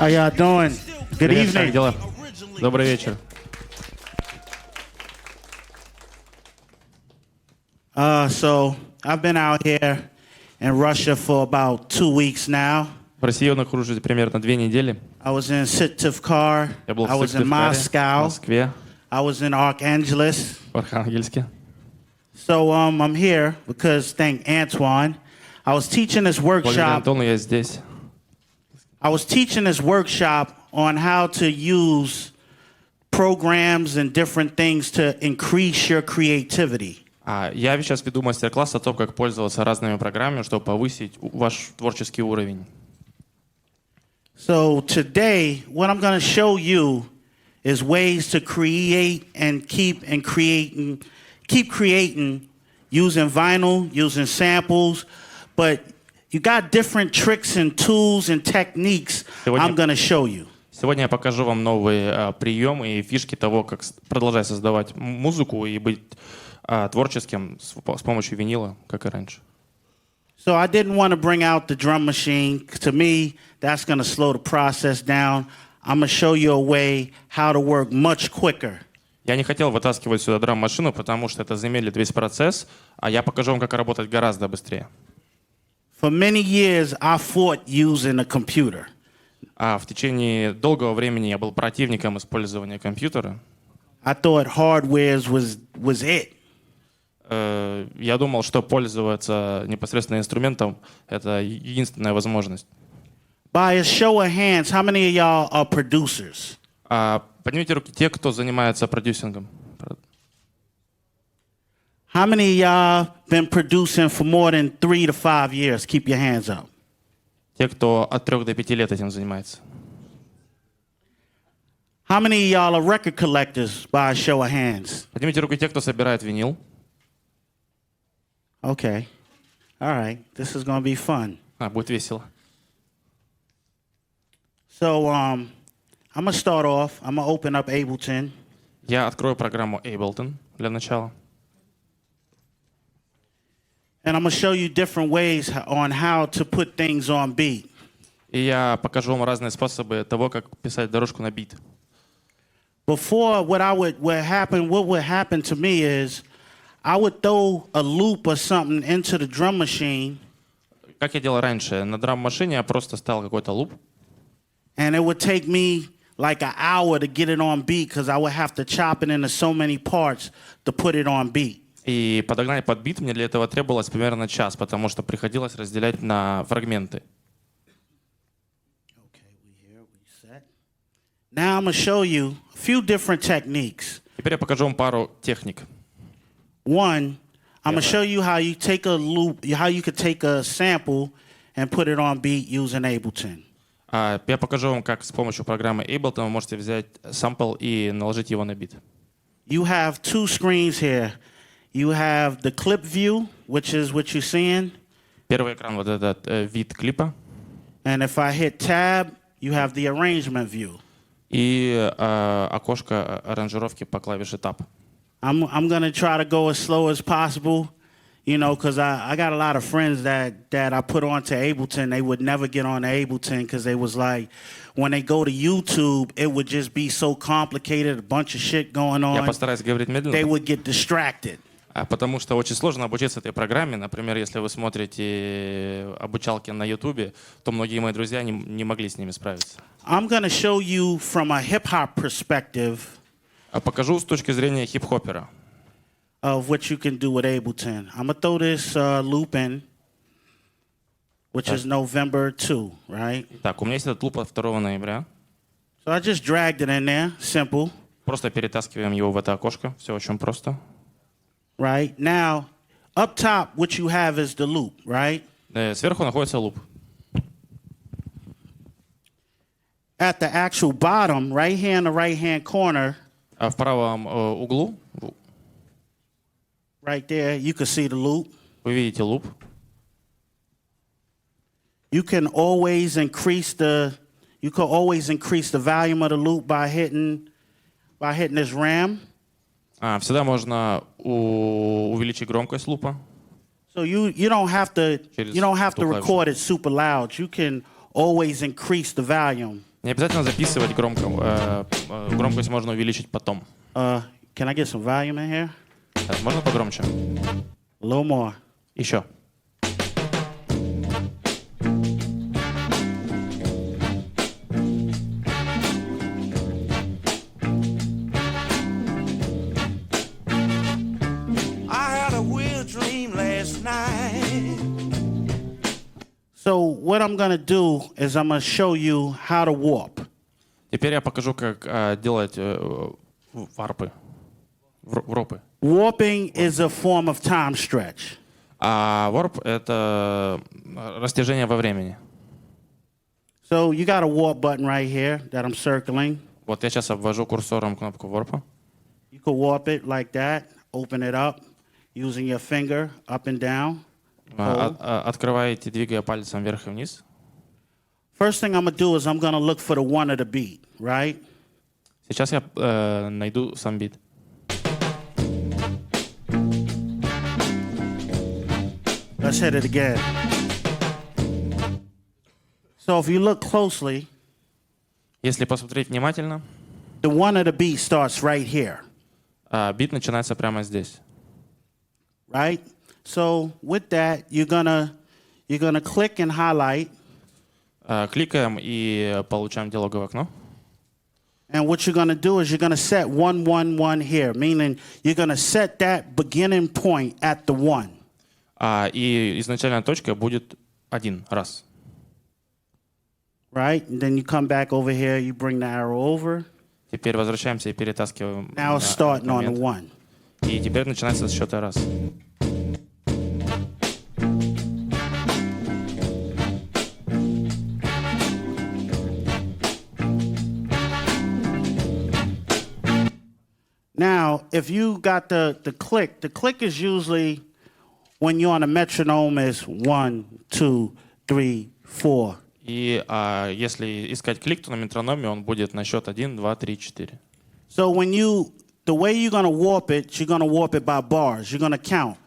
How y'all doing? Good Привет, как evening. дела? Добрый вечер. So I've been out here in Russia for about 2 weeks now. В России я нахожусь примерно 2 недели. I was in Syktyvkar. Я был I в was in Сыктывкаре, Moscow. Москве, I was in Archangels. в Архангельске. So I'm here because thank Antoine. I was teaching this Благодаря workshop. Антону я здесь. I was teaching this workshop on how to use programs and different things to increase your creativity. Я сейчас веду мастер-класс о том, как пользоваться разными программами, чтобы повысить ваш творческий уровень. So today, what I'm going to show you is ways to create and keep creating using vinyl, using samples, but you got different tricks and tools and techniques I'm going to show you. Сегодня я покажу вам новые приемы и фишки того, как продолжать создавать музыку и быть творческим с помощью винила, как и раньше. So I didn't want to bring out the drum machine. To me, that's going to slow the process down. I'm going to show you a way how to work much quicker. Я не хотел вытаскивать сюда драм-машину, потому что это замедлит весь процесс, а я покажу вам, как работать гораздо быстрее. For many years, I fought using a computer. В течение долгого времени я был противником использования компьютера. I thought hardware was it. Я думал, что пользоваться непосредственно инструментом — это единственная возможность. By a show of hands, how many of y'all are producers? Поднимите руки те, кто занимается продюсингом. How many of y'all been producing for more than 3 to 5 years? Keep your hands up. Те, кто от 3 до 5 лет этим занимается. How many of y'all are record collectors by a show of hands? Поднимите руки те, кто собирает винил. Okay. All right. This is going to be fun. Будет весело. So I'm going to start off. I'm going to open up Ableton. Я открою программу Ableton для начала. And I'm going to show you different ways on how to put things on beat. И я покажу вам разные способы того, как писать дорожку на бит. Before, what would happen to me is I would throw a loop or something into the drum machine. Как я делал раньше, на драм-машине я просто ставил какой-то луп. And it would take me like an hour to get it on beat because I would have to chop it into so many parts to put it on beat. И подогнать под бит мне для этого требовалось примерно час, потому что приходилось разделять на фрагменты. Okay, we here, we set. Now I'm going to show you a few different techniques. Теперь я покажу вам пару техник. One, I'm going to show you how you take a loop, how you could take a sample and put it on beat using Ableton. Я покажу вам, как с помощью программы Ableton вы можете взять сампл и наложить его на бит. You have two screens here. You have the clip view, which is what you're seeing. Первый экран вот этот вид клипа. And if I hit tab, you have the arrangement view. И окошко аранжировки по клавише Tab. I'm going to try to go as slow as possible, you know, because I got a lot of friends that I put onto Ableton. They would never get on Ableton because they was like, when they go to YouTube, it would just be so complicated, a bunch of shit going Я on. постараюсь говорить They медленно, would get distracted. потому что очень сложно обучиться этой программе. Например, если вы смотрите обучалки на YouTube, то многие мои друзья не могли с ними справиться. I'm going to show you from a hip-hop perspective Покажу с точки зрения хип-хопера. of what you can do with Ableton. I'm going to throw this loop in, which is November 2, right? Так, у меня есть этот луп от 2 ноября. So I just dragged it in there, simple, Просто перетаскиваем его в это окошко. Все очень просто. right? Now, up top, what you have is the loop, right? Сверху находится луп. At the actual bottom, right here in the right-hand corner, А в правом углу right there, you can see the loop. вы видите луп. You can always increase the volume of the loop by hitting this RAM. Всегда можно увеличить громкость лупа. So you don't have to Через you don't have to ту клавишу. record it super loud. You can always increase the volume. Не обязательно записывать громко. Громкость можно увеличить потом. Can I get some volume in here? Можно погромче? A little more. Еще. I had a weird dream last night. So what I'm gonna do is I'm gonna show you how to warp. Теперь я покажу, как делать варпы. Вропы. Warping is a form of time stretch. А ворп — это растяжение во времени. So you got a warp button right here that I'm circling. Вот я сейчас обвожу курсором кнопку ворпа. You could warp it like that, open it up, using your finger up and down. Открываете, двигая пальцем вверх и вниз. First thing I'm gonna do is I'm gonna look for the one of the beat, right? Сейчас я найду сам бит. Let's hit it again. So if you look closely, Если посмотреть внимательно, the one of the beat starts right here, бит начинается прямо здесь. right? So with that, you're gonna click and highlight, Кликаем и получаем диалоговое окно. and what you're gonna do is you're gonna set 1, 1, 1 here, meaning you're gonna set that beginning point at the 1. И изначальная точка будет 1 раз. Right? And then you come back over here, you bring the arrow over. Теперь возвращаемся и перетаскиваем Now it's на starting on the момент. 1. И теперь начинается с счета раз. Now, if you got the click is usually when you're on a metronome is 1, 2, 3, 4. И если искать клик, то на метрономе он будет на счет 1, 2, 3, 4. So the way you're gonna warp it by bars. You're gonna count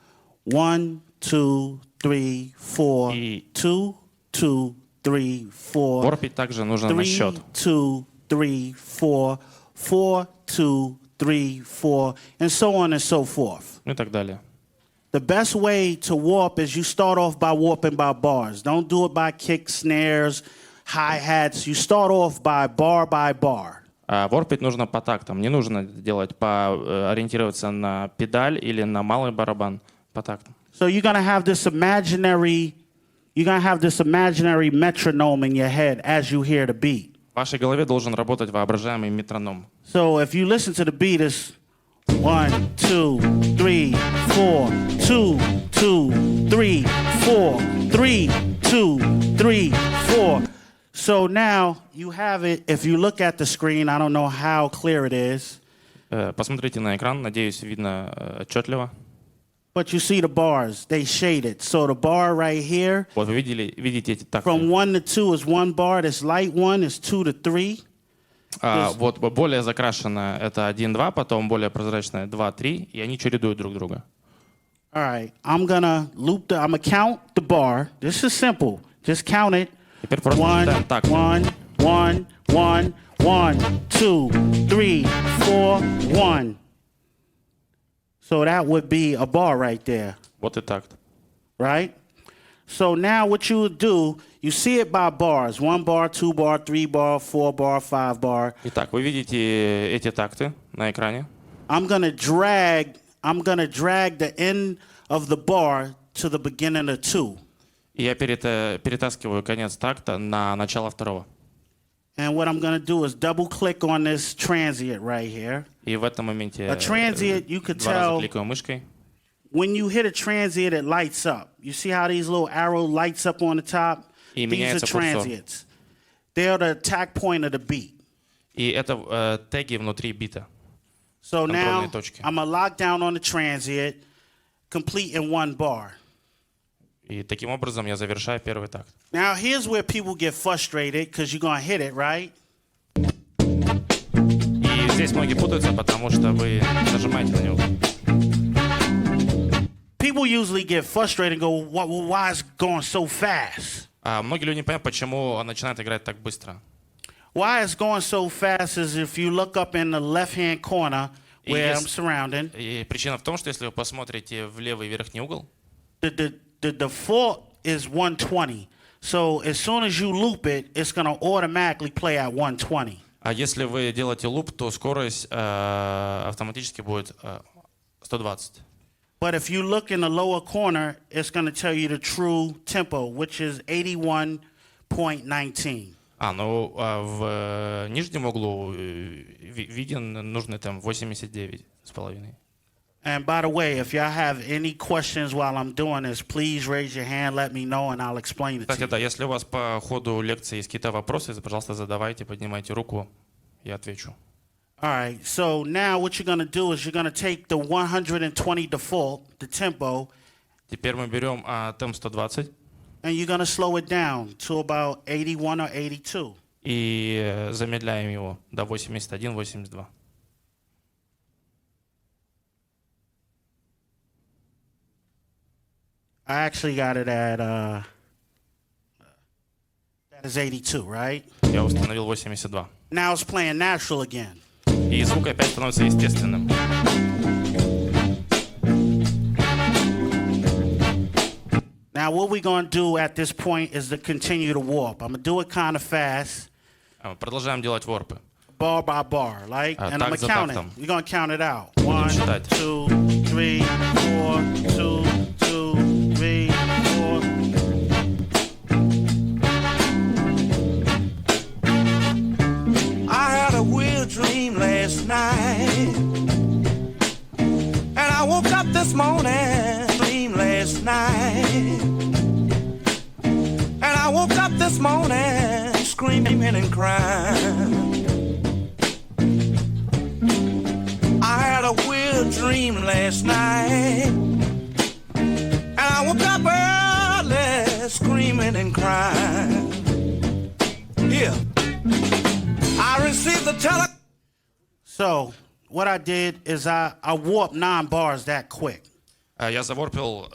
1, 2, 3, 4, И 2, 2, 3, 4, ворпить также нужно на 3, счет. 2, 3, 4, 4, 2, 3, 4, and so on and so forth. Ну и так далее. The best way to warp is you start off by warping by bars. Don't do it by kick, snares, hi-hats. You start off by bar. Ворпить нужно по тактам. Не нужно делать ориентироваться на педаль или на малый барабан по тактам. So you're gonna have this imaginary metronome in your head as you hear the beat. В вашей голове должен работать воображаемый метроном. So if you listen to the beat, it's 1, 2, 3, 4, 2, 2, 3, 4, 3, 2, 3, 4. So now you have it. If you look at the screen, I don't know how clear it is, Посмотрите на экран, надеюсь, видно отчетливо. but you see the bars. They shaded. So the bar right here, Вот вы видите эти такты. from 1 to 2 is 1 bar. This light one is 2 to 3. Вот более закрашенная это 1-2, потом более прозрачная 2-3, и они чередуют друг друга. All right, I'm gonna count the bar. This is simple. Just count it. Теперь просто 1, считаем такты. 1, 1, 1, 1, 2, 3, 4, 1. So that would be a bar right there, Вот и такт. right? So now what you would do, you see it by bars. 1 bar, 2 bar, 3 bar, 4 bar, 5 bar. Итак, вы видите эти такты на экране. I'm gonna drag the end of the bar to the beginning of 2. И я перетаскиваю конец такта на начало второго. And what I'm going to do is double click on this transient right here. И в этом моменте A transient, you could два раза tell, кликаю мышкой. when you hit a transient, it lights up. You see how these little arrow lights up on the top? И These are меняется курсор. transients. They're the attack point of the beat. И это теги внутри бита. So now Контрольные точки. I'm going to lock down on the transient, complete in 1 bar. И таким образом я завершаю первый такт. Now here's where people get frustrated because you're going to hit it, right? И здесь многие путаются, потому что вы нажимаете на него. People usually get frustrated and go, why is it going so fast? А многие люди не понимают, почему он начинает играть так быстро. Why it's going so fast is if you look up in the left-hand corner where Yes. I'm surrounding, И причина в том, что если вы посмотрите в левый верхний угол, the default is 120. So as soon as you loop it, it's going to automatically play at 120. а если вы делаете луп, то скорость автоматически будет 120. But if you look in the lower corner, it's going to tell you the true tempo, which is 81.19. В нижнем углу виден нужный темп 89,5. And by the way, if y'all have any questions while I'm doing this, please raise your hand, let me know, and I'll explain it to Кстати, you. да, если у вас по ходу лекции есть какие-то вопросы, пожалуйста, задавайте, поднимайте руку, я отвечу. All right, so now what you're going to do is you're going to take the 120 default, the tempo, Теперь мы берем темп 120 and you're going to slow it down to about 81 or 82. и замедляем его до 81-82. I actually got it at, that is 82, right? Я установил 82. Now it's playing natural again. И звук опять становится естественным. Now what we're going to do at this point is to continue to warp. I'm going to do it kind of fast, Продолжаем делать ворпы. bar by bar, like, and I'm так going to за count it. тактом. We're going to count it out. 1, считать. 2, 3, 4, 2, 2, 3, 4. I had a weird dream last night, and I woke up this morning. Dream last night, and I woke up this morning screaming and crying. I had a weird dream last night, and I woke up early screaming and crying. Yeah. I received the So what I did is I warped 9 bars that quick. Я заворпил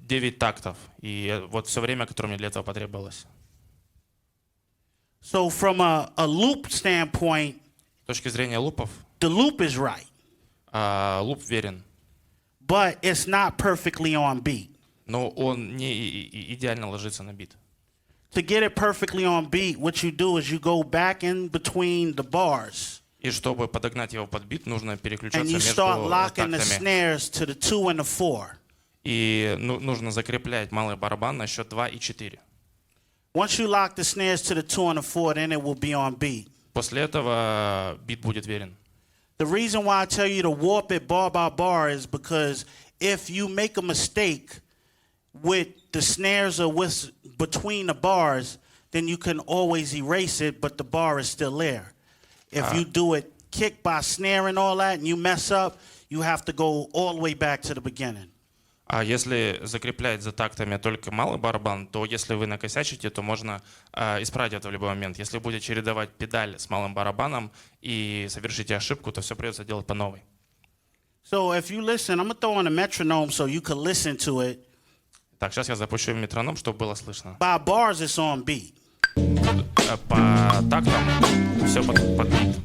9 тактов, и вот все время, которое мне для этого потребовалось. So from a loop standpoint, С точки зрения лупов, the loop is right, луп верен, but it's not perfectly on beat. но он не идеально ложится на бит. To get it perfectly on beat, what you do is you go back in between the bars И чтобы подогнать его под бит, нужно and переключаться you между start locking the тактами. snares to the 2 and the 4. И нужно закреплять малый барабан на счет 2 и 4. Once you lock the snares to the 2 and the 4, then it will be on beat. После этого бит будет верен. The reason why I tell you to warp it bar by bar is because if you make a mistake with the snares or with between the bars, then you can always erase it, but the bar is still there. If you do it kick by snare and all that, and you mess up, you have to go all the way back to the beginning. А если закреплять за тактами только малый барабан, то если вы накосячите, то можно исправить это в любой момент. Если будете чередовать педаль с малым барабаном и совершите ошибку, то все придется делать по новой. So if you listen, I'm going to throw on a metronome so you can listen to it. Так, сейчас я запущу метроном, чтобы было слышно. By bars, it's on beat. По тактам все под бит.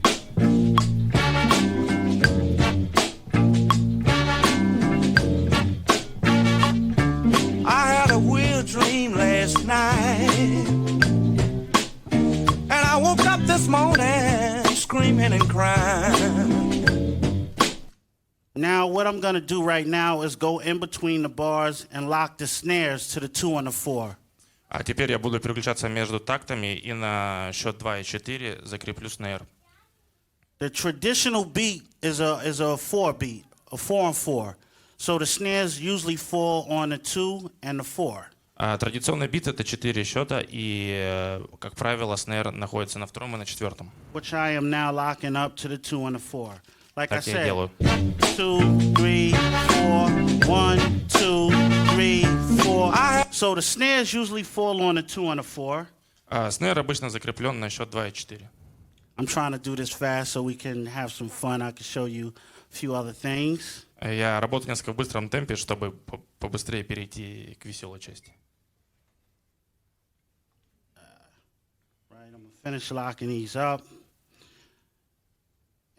I had a weird dream last night, and I woke up this morning screaming and crying. Now, what I'm going to do right now is go in between the bars and lock the snares to the 2 and the 4. А теперь я буду переключаться между тактами и на счет 2 и 4 закреплю снейр. The traditional beat is a 4 beat, a 4 and 4. So the snares usually fall on the 2 and the 4. Традиционный бит — это 4 счета, и, как правило, снейр находится на втором и на четвертом. Which I am now locking up to the 2 and the 4. Like I Так я и said, делаю. 2, 3, 4, 1, 2, 3, 4. So the snares usually fall on the 2 and the 4. Снейр обычно закреплен на счет 2 и 4. I'm trying to do this fast so we can have some fun. I can show you a few other things. Я работаю несколько в быстром темпе, чтобы побыстрее перейти к веселой части. Right I'm gonna finish locking these up.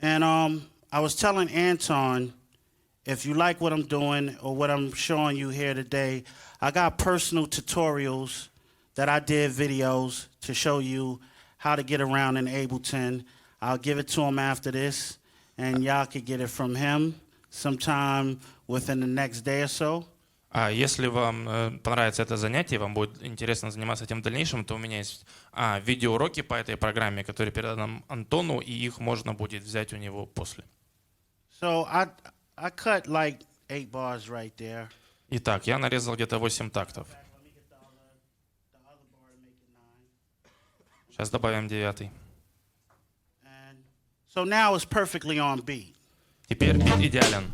And I was telling Anton, if you like what I'm doing or what I'm showing you here today, I got personal tutorials that I did videos to show you how to get around in Ableton. I'll give it to him after this, and y'all could get it from him sometime within the next day or so. Если вам понравится это занятие, вам будет интересно заниматься этим в дальнейшем, то у меня есть видеоуроки по этой программе, которые передам Антону, и их можно будет взять у него после. So I cut like 8 bars right there. Итак, я нарезал где-то 8 тактов. Let me get the other bar to make it 9. Сейчас добавим 9. And so now it's perfectly on beat. Теперь бит идеален.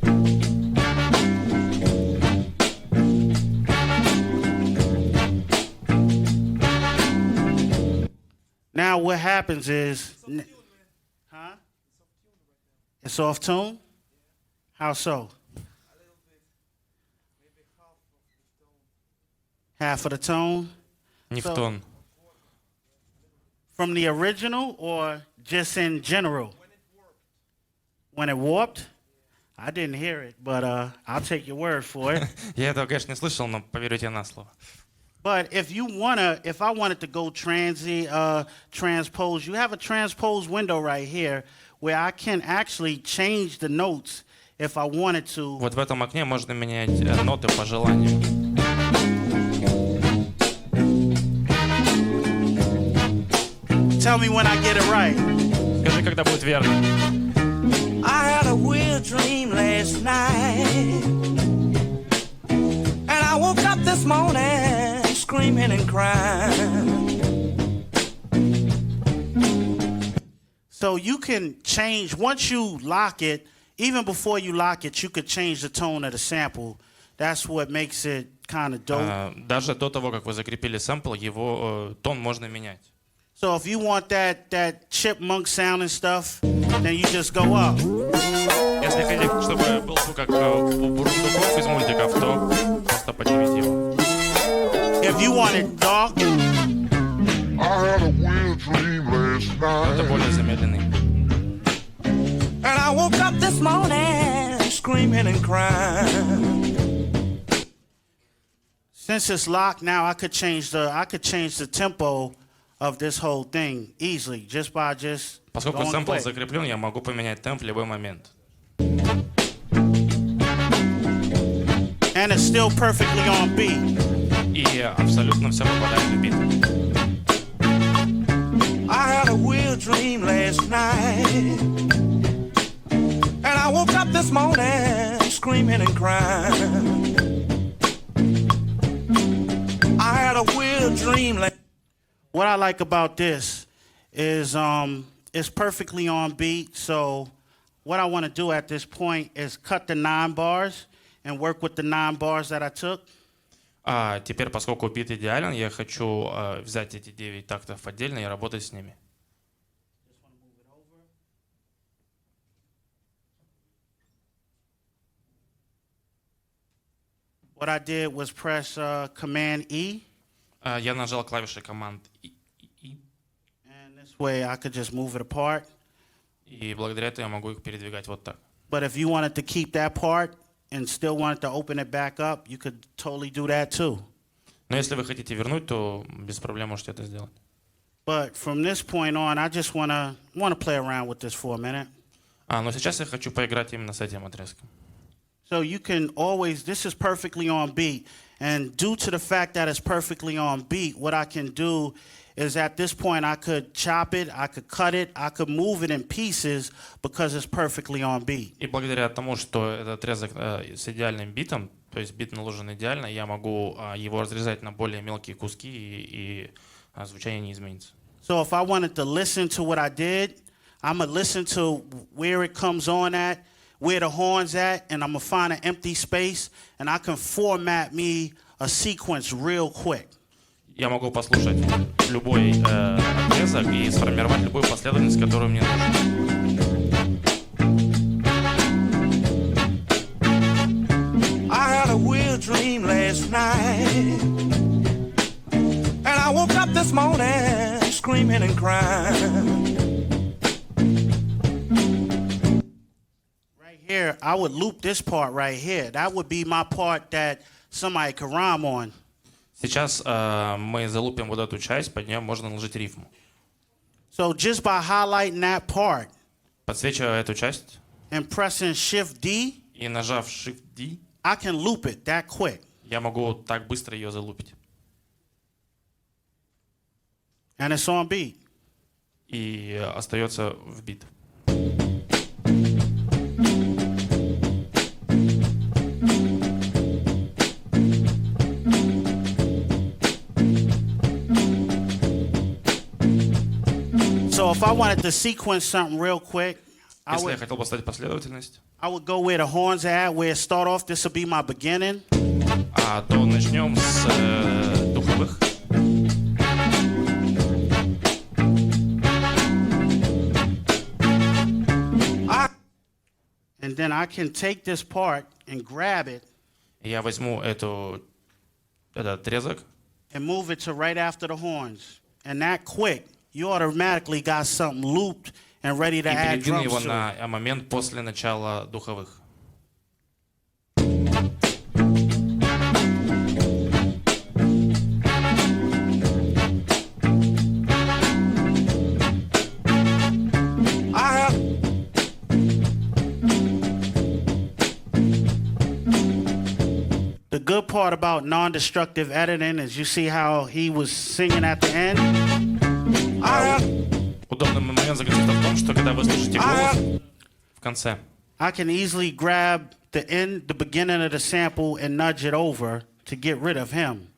Now what happens is, huh? It's off tune? How so? Half of the tone? Не в So- тон. From the original or just in general? When it warped? I didn't hear it, but I'll take your word for it. Я этого, конечно, не слышал, но поверьте на слово. But if I wanted to go transpose, you have a transpose window right here where I can actually change the notes if I wanted to. Вот в этом окне можно менять ноты по желанию. Tell me when I get it right. Скажи, когда будет верно. I had a weird dream last night, and I woke up this morning screaming and crying. So you can change, once you lock it, even before you lock it, you could change the tone of the sample. That's what makes it kind of dope. Даже до того, как вы закрепили сэмпл, его тон можно менять. So if you want that chipmunk sounding stuff, then you just go up. Если хотите, чтобы был звук как у бурундуков из мультиков, то просто поднимите его. If you want it dark, I had a weird dream last Это night. более замедленный. And I woke up this morning screaming and crying. since it's locked now, I could change the tempo of this whole thing easily just by Поскольку going сэмпл quick. закреплен, я могу поменять темп в любой момент. And it's still perfectly on beat. И абсолютно все попадает в бит. I had a weird dream last night, and I woke up this morning screaming and crying. I had a weird dream last What I like about this is it's perfectly on beat. So what I want to do at this point is cut the 9 bars and work with the 9 bars that I took. Теперь, поскольку бит идеален, я хочу взять эти 9 тактов отдельно и работать с ними. What I did was press Command E, Я нажал клавиши команд И, and this way I could just move it apart. и благодаря этому я могу их передвигать вот так. But if you wanted to keep that part and still wanted to open it back up, you could totally do that too. Но если вы хотите вернуть, то без проблем можете это сделать. But from this point on, I just want to play around with this for a minute. Но сейчас я хочу поиграть именно с этим отрезком. So you can always, this is perfectly on beat. And due to the fact that it's perfectly on beat, what I can do is at this point I could chop it, I could cut it, I could move it in pieces because it's perfectly on beat. И благодаря тому, что этот отрезок с идеальным битом, то есть бит наложен идеально, я могу его разрезать на более мелкие куски, и звучание не изменится. So if I wanted to listen to what I did, I'm going to listen to where it comes on at, where the horn's at, and I'm going to find an empty space, and I can format me a sequence real quick. Я могу послушать любой отрезок и сформировать любую последовательность, которую мне нужна. I had a weird dream last night, and I woke up this morning screaming and crying. Right here, I would loop this part right here. That would be my part that somebody could rhyme on. Сейчас мы залупим вот эту часть, под нее можно наложить рифму. So just by highlighting that part Подсвечивая эту часть and pressing Shift D, и нажав Shift D, I can loop it that quick. я могу так быстро ее залупить. And it's on beat. И остается в бит. So if I wanted to sequence something real quick, Если я хотел поставить последовательность, I would go where the horns are at, where it start off. This will be my beginning. то начнем с духовых. And then I can take this part and grab it Я возьму этот отрезок and move it to right after the horns. And that quick, you automatically got something looped and ready to и add передвину drums его to it. на момент после начала духовых. I have The good part about non-destructive editing is you see how he was singing at the end. Удобный момент заключается в том, что когда вы слышите голос в конце, I can easily grab the end, the beginning of the sample and nudge it over to get rid of him.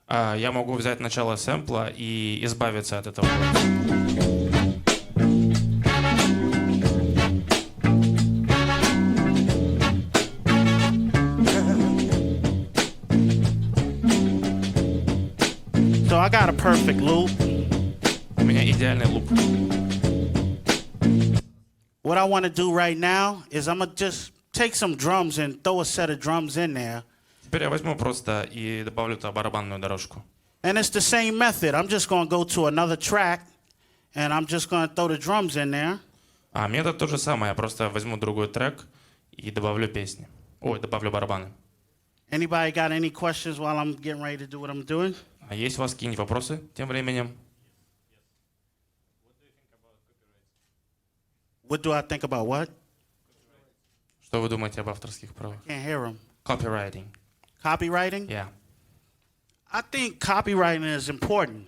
я могу взять начало сэмпла и избавиться от этого голоса. So I got a perfect loop. У меня идеальный луп. What I want to do right now is I'm going to just take some drums and throw a set of drums in there. Теперь я возьму просто и добавлю туда барабанную дорожку. And it's the same method. I'm just going to go to another track and I'm just going to throw the drums in there. А метод то же самое, я просто возьму другой трек и добавлю песни. Ой, добавлю барабаны. Anybody got any questions while I'm getting ready to do what I'm doing? А есть у вас какие-нибудь вопросы тем временем? What do I think about what? Что вы думаете об авторских правах? Can't hear them. Copywriting. Copywriting? Yeah. I think copywriting is important.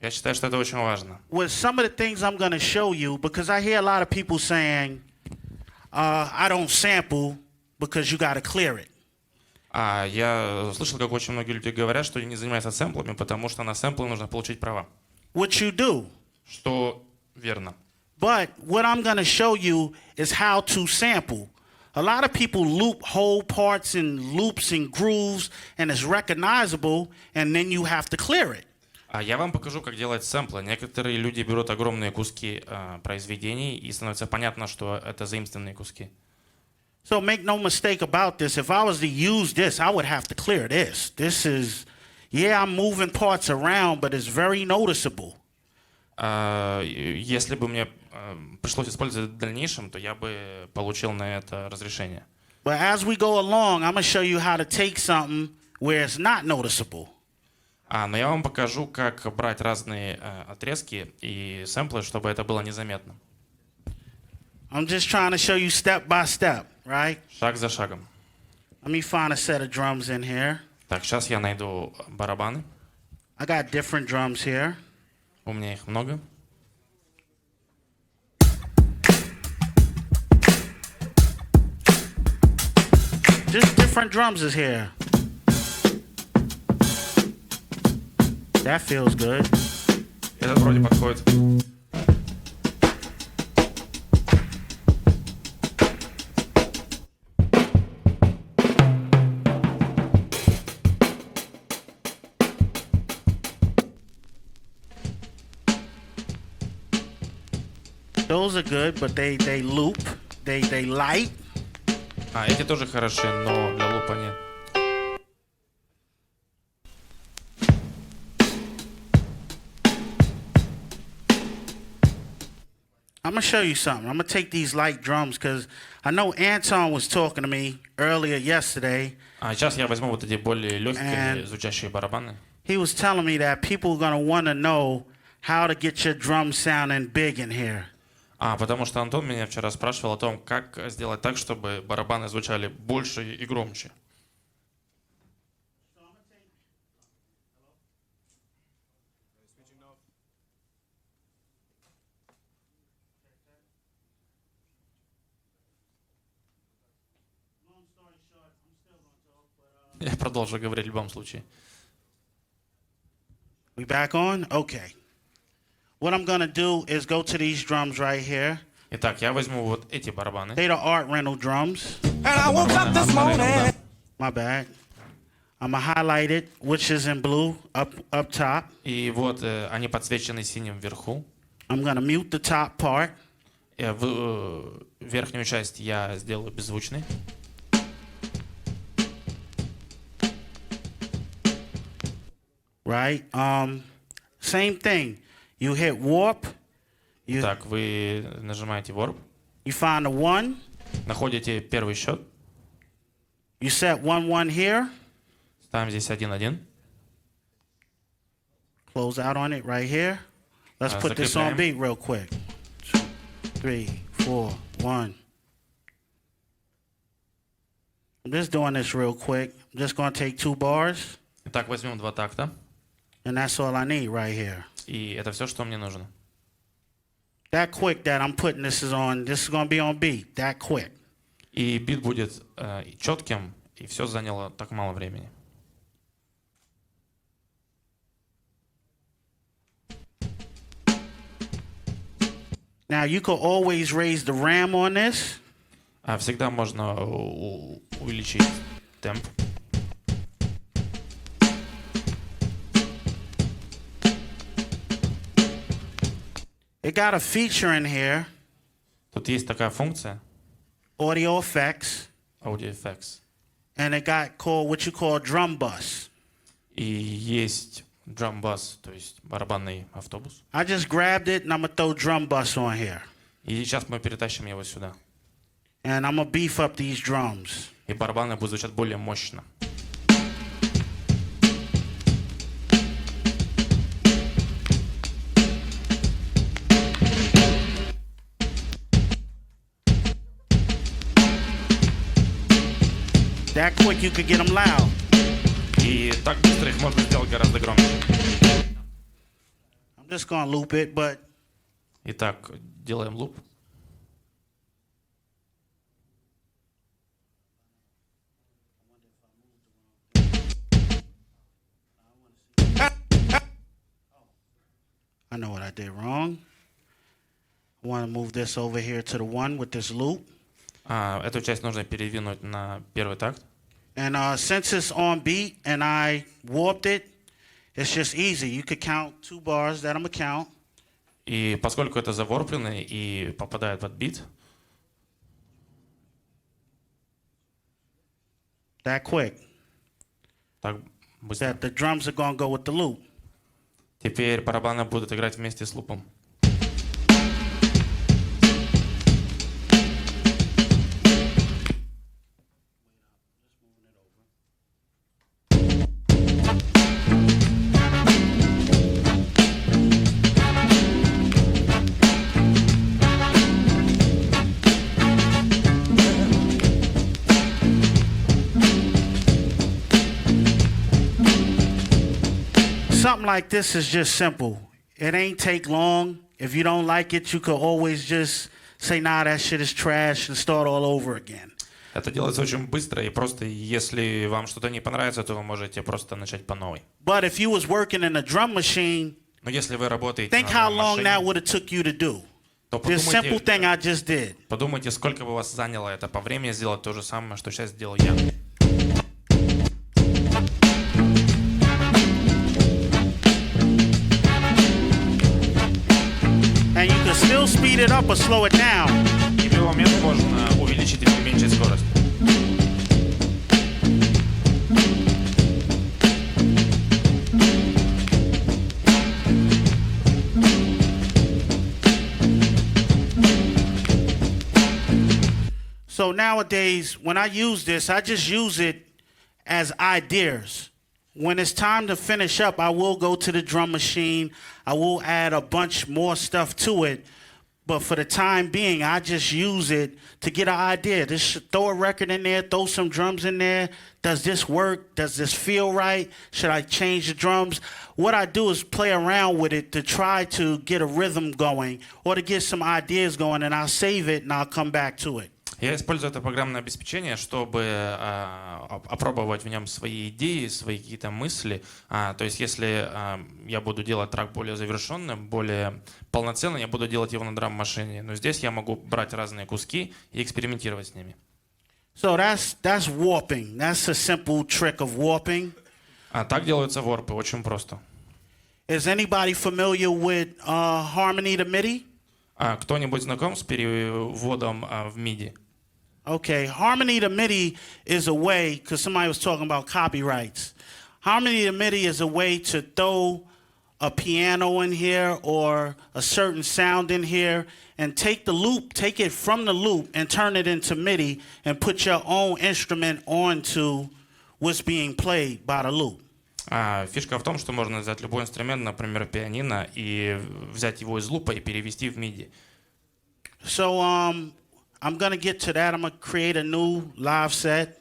Я считаю, что это очень важно. With some of the things I'm going to show you, because I hear a lot of people saying, I don't sample because you got to clear it. Я слышал, как очень многие люди говорят, что они не занимаются сэмплами, потому что на сэмплы нужно получить права. Which you do. Что верно. But what I'm going to show you is how to sample. A lot of people loop whole parts and loops and grooves, and it's recognizable, and then you have to clear it. Я вам покажу, как делать сэмплы. Некоторые люди берут огромные куски произведений, и становится понятно, что это заимствованные куски. So make no mistake about this. If I was to use this, I would have to clear this. This is, yeah, I'm moving parts around, but it's very noticeable. Если бы мне пришлось использовать в дальнейшем, то я бы получил на это разрешение. But as we go along, I'm going to show you how to take something where it's not noticeable. Но я вам покажу, как брать разные отрезки и сэмплы, чтобы это было незаметно. I'm just trying to show you step by step, right? Шаг за шагом. Let me find a set of drums in here. Так, сейчас я найду барабаны. I got different drums here. У меня их много. Just different drums is here. That feels good. Этот вроде подходит. Those are good, but they loop, they light. Эти тоже хороши, но для лупа нет. I'm gonna show you something. I'm gonna take these light drums because I know Anton was talking to me earlier yesterday. А сейчас я возьму вот эти более легкие And- звучащие барабаны. He was telling me that people are gonna want to know how to get your drums sounding big in here. Потому что Антон меня вчера спрашивал о том, как сделать так, чтобы барабаны звучали больше и громче. Я продолжу говорить в любом случае. We back on? Okay. What I'm gonna do is go to these drums right here. Итак, я возьму вот эти барабаны. They the art rental drums. And I woke up this morning. My bad. I'm gonna highlight it, which is in blue up top. И вот они подсвечены синим вверху. I'm gonna mute the top part. Верхнюю часть я сделаю беззвучной. Right? Same thing. You hit warp. You Так, вы нажимаете Warp, you find the one. находите первый счет, You set 1-1 here. ставим здесь 1-1. Close out on it right here. Let's put this on закрепляем. beat real quick. 2, 3, 4, 1. I'm just doing this real quick. I'm just gonna take 2 bars, Итак, возьмем 2 такта, and that's all I need right here. и это все, что мне нужно. That quick that I'm putting this is gonna be on beat. That quick. И бит будет четким, и все заняло так мало времени. Now you could always raise the RAM on this. Всегда можно увеличить темп. It got a feature in here, Тут есть такая функция, audio effects, Audio Effects, and it got called what you call drum bus. и есть drum bus, то есть барабанный автобус. I just grabbed it and I'm gonna throw drum bus on here. И сейчас мы перетащим его сюда. And I'm gonna beef up these drums. И барабаны будут звучать более мощно. That quick you could get them loud. И так быстро их можно сделать гораздо громче. I'm just gonna loop it, but Итак, делаем луп. I know what I did wrong. I want to move this over here to the one with this loop. Эту часть нужно передвинуть на первый такт. And since it's on beat and I warped it, it's just easy. You could count 2 bars that I'm gonna count. И поскольку это заворплено и попадает под бит, That quick. так быстро. That the drums are gonna go with the loop. Теперь барабаны будут играть вместе с лупом. Something like this is just simple. It ain't take long. If you don't like it, you could always just say, nah, that shit is trash and start all over again. Это делается очень быстро, и просто если вам что-то не понравится, то вы можете просто начать по новой. But if you was working in a drum machine, Но если вы работаете think на how long that машине, would have took you to do. то This simple thing подумайте, I just did. подумайте, сколько бы вас заняло это по времени сделать то же самое, что сейчас сделал я. And you can still speed it up or slow it down. И в любой момент можно увеличить или уменьшить скорость. So nowadays, when I use this, I just use it as ideas. When it's time to finish up, I will go to the drum machine. I will add a bunch more stuff to it. But for the time being, I just use it to get an idea. Just throw a record in there, throw some drums in there. Does this work? Does this feel right? Should I change the drums? What I do is play around with it to try to get a rhythm going or to get some ideas going, and I'll save it and I'll come back to it. Я использую это программное обеспечение, чтобы опробовать в нем свои идеи, свои какие-то мысли. То есть, если я буду делать трек более завершенным, более полноценным, я буду делать его на драм-машине. Но здесь я могу брать разные куски и экспериментировать с ними. So that's warping. That's a simple trick of warping. Так делаются ворпы, очень просто. Is anybody familiar with Harmony to MIDI? Кто-нибудь знаком с переводом в MIDI? Okay, Harmony to MIDI is a way, because somebody was talking about copyrights. Harmony to MIDI is a way to throw a piano in here or a certain sound in here and take the loop, take it from the loop and turn it into MIDI and put your own instrument onto what's being played by the loop. Фишка в том, что можно взять любой инструмент, например, пианино, и взять его из лупа и перевести в MIDI. So I'm going to get to that. I'm going to create a new live set.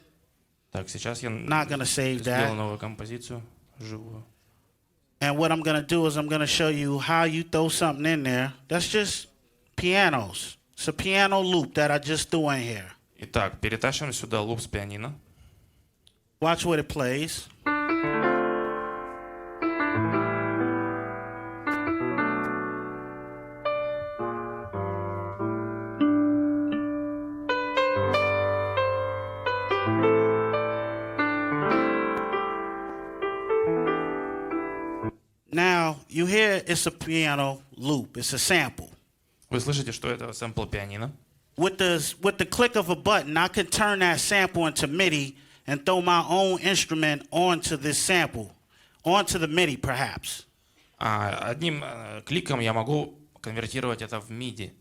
Так, сейчас я Not going to save сделаю that. новую композицию живую. And what I'm going to do is I'm going to show you how you throw something in there. That's just pianos. It's a piano loop that I just threw in here. Итак, перетащим сюда луп с пианино. Watch what it plays. Now, you hear it's a piano loop. It's a sample. Вы слышите, что это сэмпл пианино? With the click of a button, I can turn that sample into MIDI and throw my own instrument onto this sample, onto the MIDI perhaps. Одним кликом я могу конвертировать это в MIDI.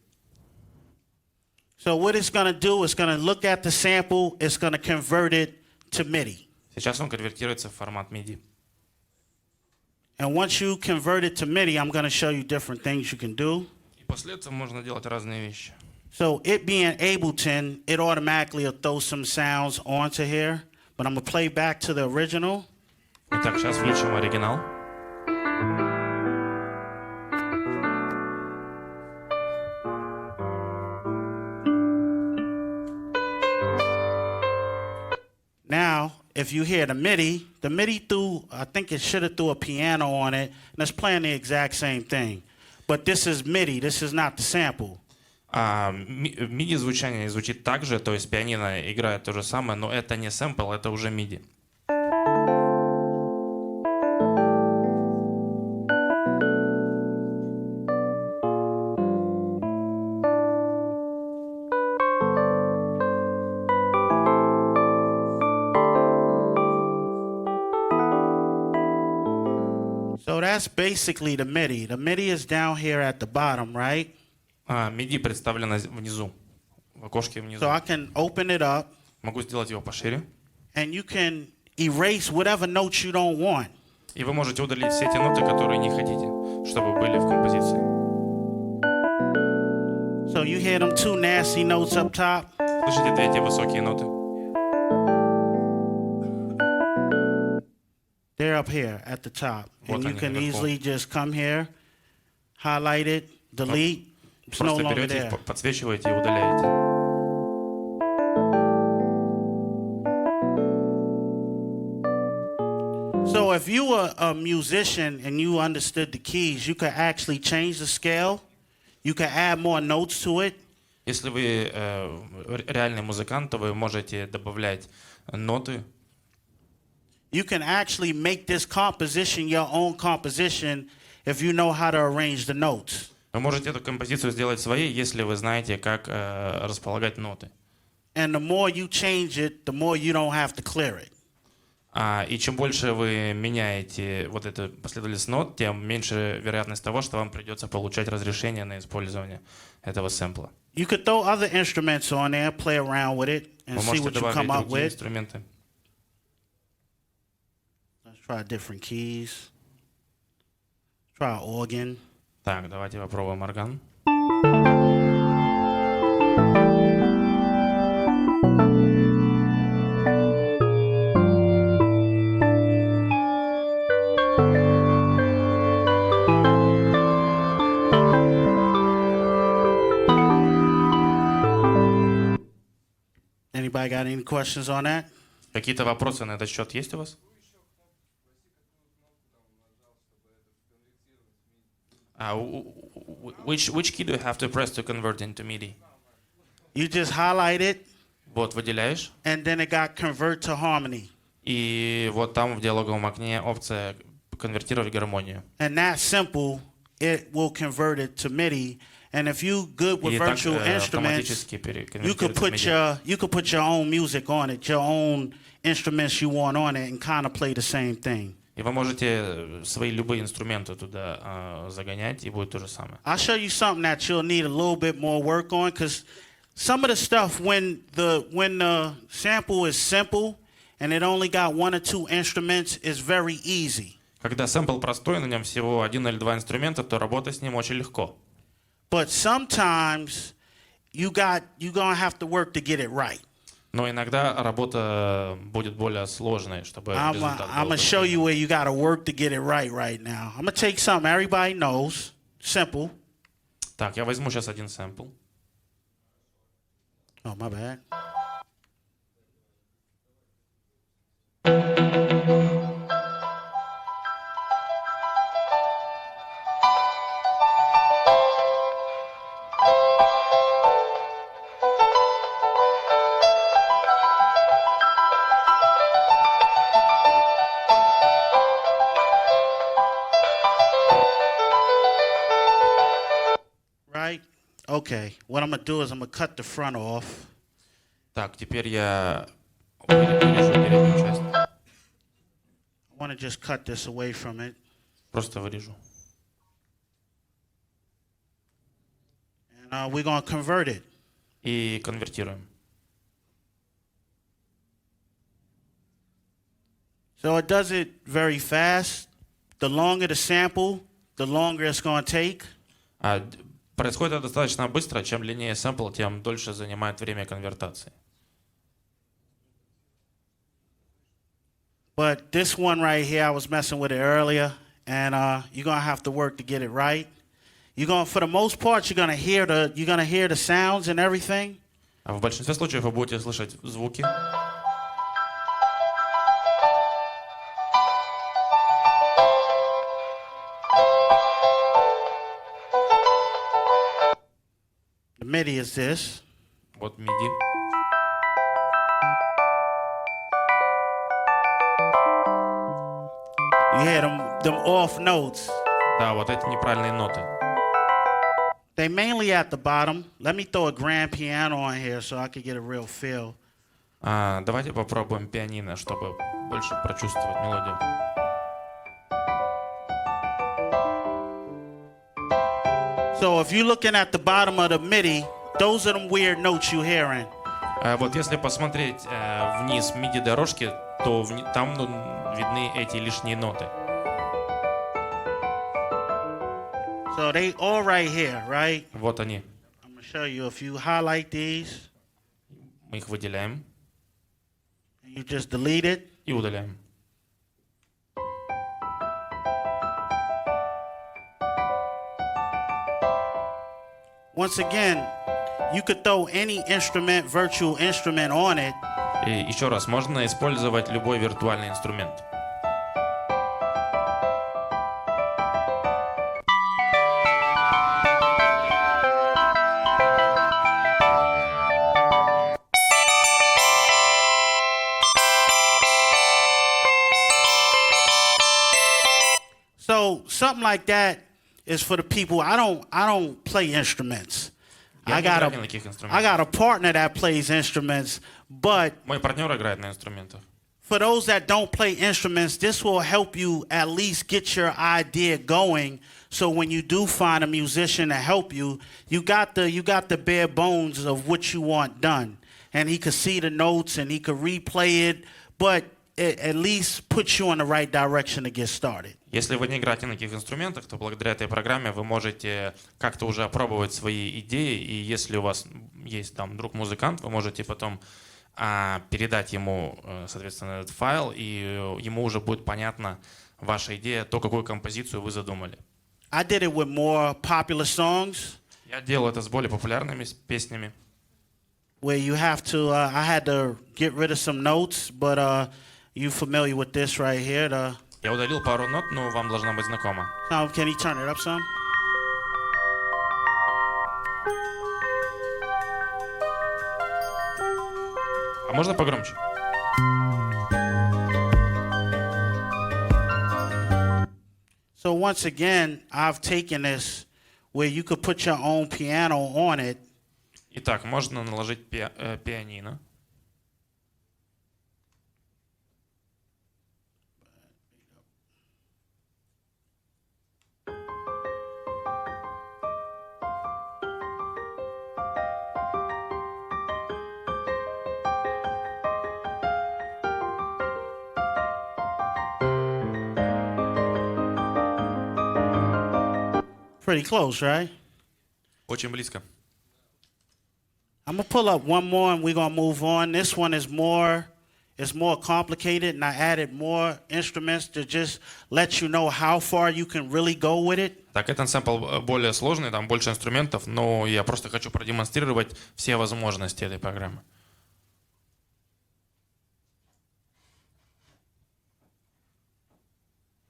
So what it's going to do, it's going to look at the sample, it's going to convert it to MIDI. Сейчас он конвертируется в формат MIDI. And once you convert it to MIDI, I'm going to show you different things you can do. И после этого можно делать разные вещи. So it being Ableton, it automatically will throw some sounds onto here. But I'm going to play back to the original. Итак, сейчас включим оригинал. Now, if you hear the MIDI threw, I think it should have threw a piano on it, and it's playing the exact same thing. But this is MIDI, this is not the sample. MIDI звучание звучит так же, то есть пианино играет то же самое, но это не сэмпл, это уже MIDI. So that's basically the MIDI. The MIDI is down here at the bottom, right? MIDI представлено внизу, в окошке внизу. So I can open it up, Могу сделать его пошире. and you can erase whatever notes you don't want. И вы можете удалить все те ноты, которые не хотите, чтобы были в композиции. So you hear them two nasty notes up top? Слышите две эти высокие ноты? They're up here at the top. Вот And you они can наверху. easily just come here, highlight it, delete. It's no Просто longer берете there. их, подсвечиваете и удаляете. So if you were a musician and you understood the keys, you could actually change the scale. You could add more notes to it. Если вы реальный музыкант, то вы можете добавлять ноты. You can actually make this composition your own composition if you know how to arrange the notes. Вы можете эту композицию сделать своей, если вы знаете, как располагать ноты. And the more you change it, the more you don't have to clear it. И чем больше вы меняете вот эту последовательность нот, тем меньше вероятность того, что вам придется получать разрешение на использование этого сэмпла. You could throw other instruments on there, play around with it, and Вы see можете what you добавить come up другие with. инструменты. Let's try different keys. Try organ. Так, давайте попробуем орган. Anybody got any questions on that? Какие-то вопросы на этот счет есть у вас? Which key do you have to press to convert into MIDI? You just highlight it, Вот, выделяешь, and then it got convert to harmony. и вот там в диалоговом окне опция «Конвертировать гармонию». And that simple, it will convert it to MIDI. And if you good with И так virtual instruments, автоматически you could переконвертируется в MIDI. you could put your own music on it, your own instruments you want on it, and kind of play the same thing. И вы можете свои любые инструменты туда загонять, и будет то же самое. I'll show you something that you'll need a little bit more work on, because some of the stuff when the sample is simple and it only got one or two instruments is very easy. Когда сэмпл простой, на нем всего один или два инструмента, то работать с ним очень легко. But sometimes you're gonna have to work to get it right. Но иногда работа будет более сложной, чтобы результат был. I'm gonna show you where you gotta work to get it right now. I'm gonna take something everybody knows, simple. Так, я возьму сейчас один сэмпл. Oh, my bad. Right? Okay. What I'm gonna do is I'm gonna cut the front off. Так, теперь я вырежу переднюю часть. I want to just cut this away from it. Просто вырежу. And we're going to convert it. И конвертируем. So it does it very fast. The longer the sample, the longer it's going to take. Происходит это достаточно быстро. Чем длиннее сэмпл, тем дольше занимает время конвертации. But this one right here, I was messing with it earlier, and you're going to have to work to get it right. For the most part, you're going to hear the sounds and everything. А в большинстве случаев вы будете слышать звуки. The MIDI is this. Вот MIDI. You hear them off notes. Да, вот эти неправильные ноты. They mainly at the bottom. Let me throw a grand piano on here so I could get a real feel. Давайте попробуем пианино, чтобы больше прочувствовать мелодию. So if you're looking at the bottom of the MIDI, those are them weird notes you're hearing. Вот если посмотреть вниз MIDI дорожки, то там видны эти лишние ноты. So they all right here, right? Вот они. I'm going to show you. If you highlight these, Мы их выделяем and you just delete it, и удаляем. once again, you could throw any instrument, virtual instrument on it, И еще раз, можно использовать любой виртуальный инструмент. So something like that is for the people. I don't play instruments. Я I не got играю ни на каких I инструментах. got a partner that plays instruments, but Мой партнер играет на инструментах. For those that don't play instruments, this will help you at least get your idea going. So when you do find a musician to help you, you got the bare bones of what you want done. And he could see the notes and he could replay it, but it at least puts you in the right direction to get started. Если вы не играете на никаких инструментах, то благодаря этой программе вы можете как-то уже опробовать свои идеи, и если у вас есть там друг-музыкант, вы можете потом передать ему, соответственно, этот файл, и ему уже будет понятна ваша идея, то, какую композицию вы задумали. I did it with more popular songs. Я делал это с более популярными песнями. Where you have to, I had to get rid of some notes, but you familiar with this right here. Я удалил пару нот, но вам должна быть знакома. Can you turn it up some? А можно погромче? So once again, I've taken this where you could put your own piano on it. Итак, можно наложить пианино. Pretty close, right? Очень близко. I'm gonna pull up one more and we're gonna move on. This one is more complicated, and I added more instruments to just let you know how far you can really go with it. Так, этот сэмпл более сложный, там больше инструментов, но я просто хочу продемонстрировать все возможности этой программы.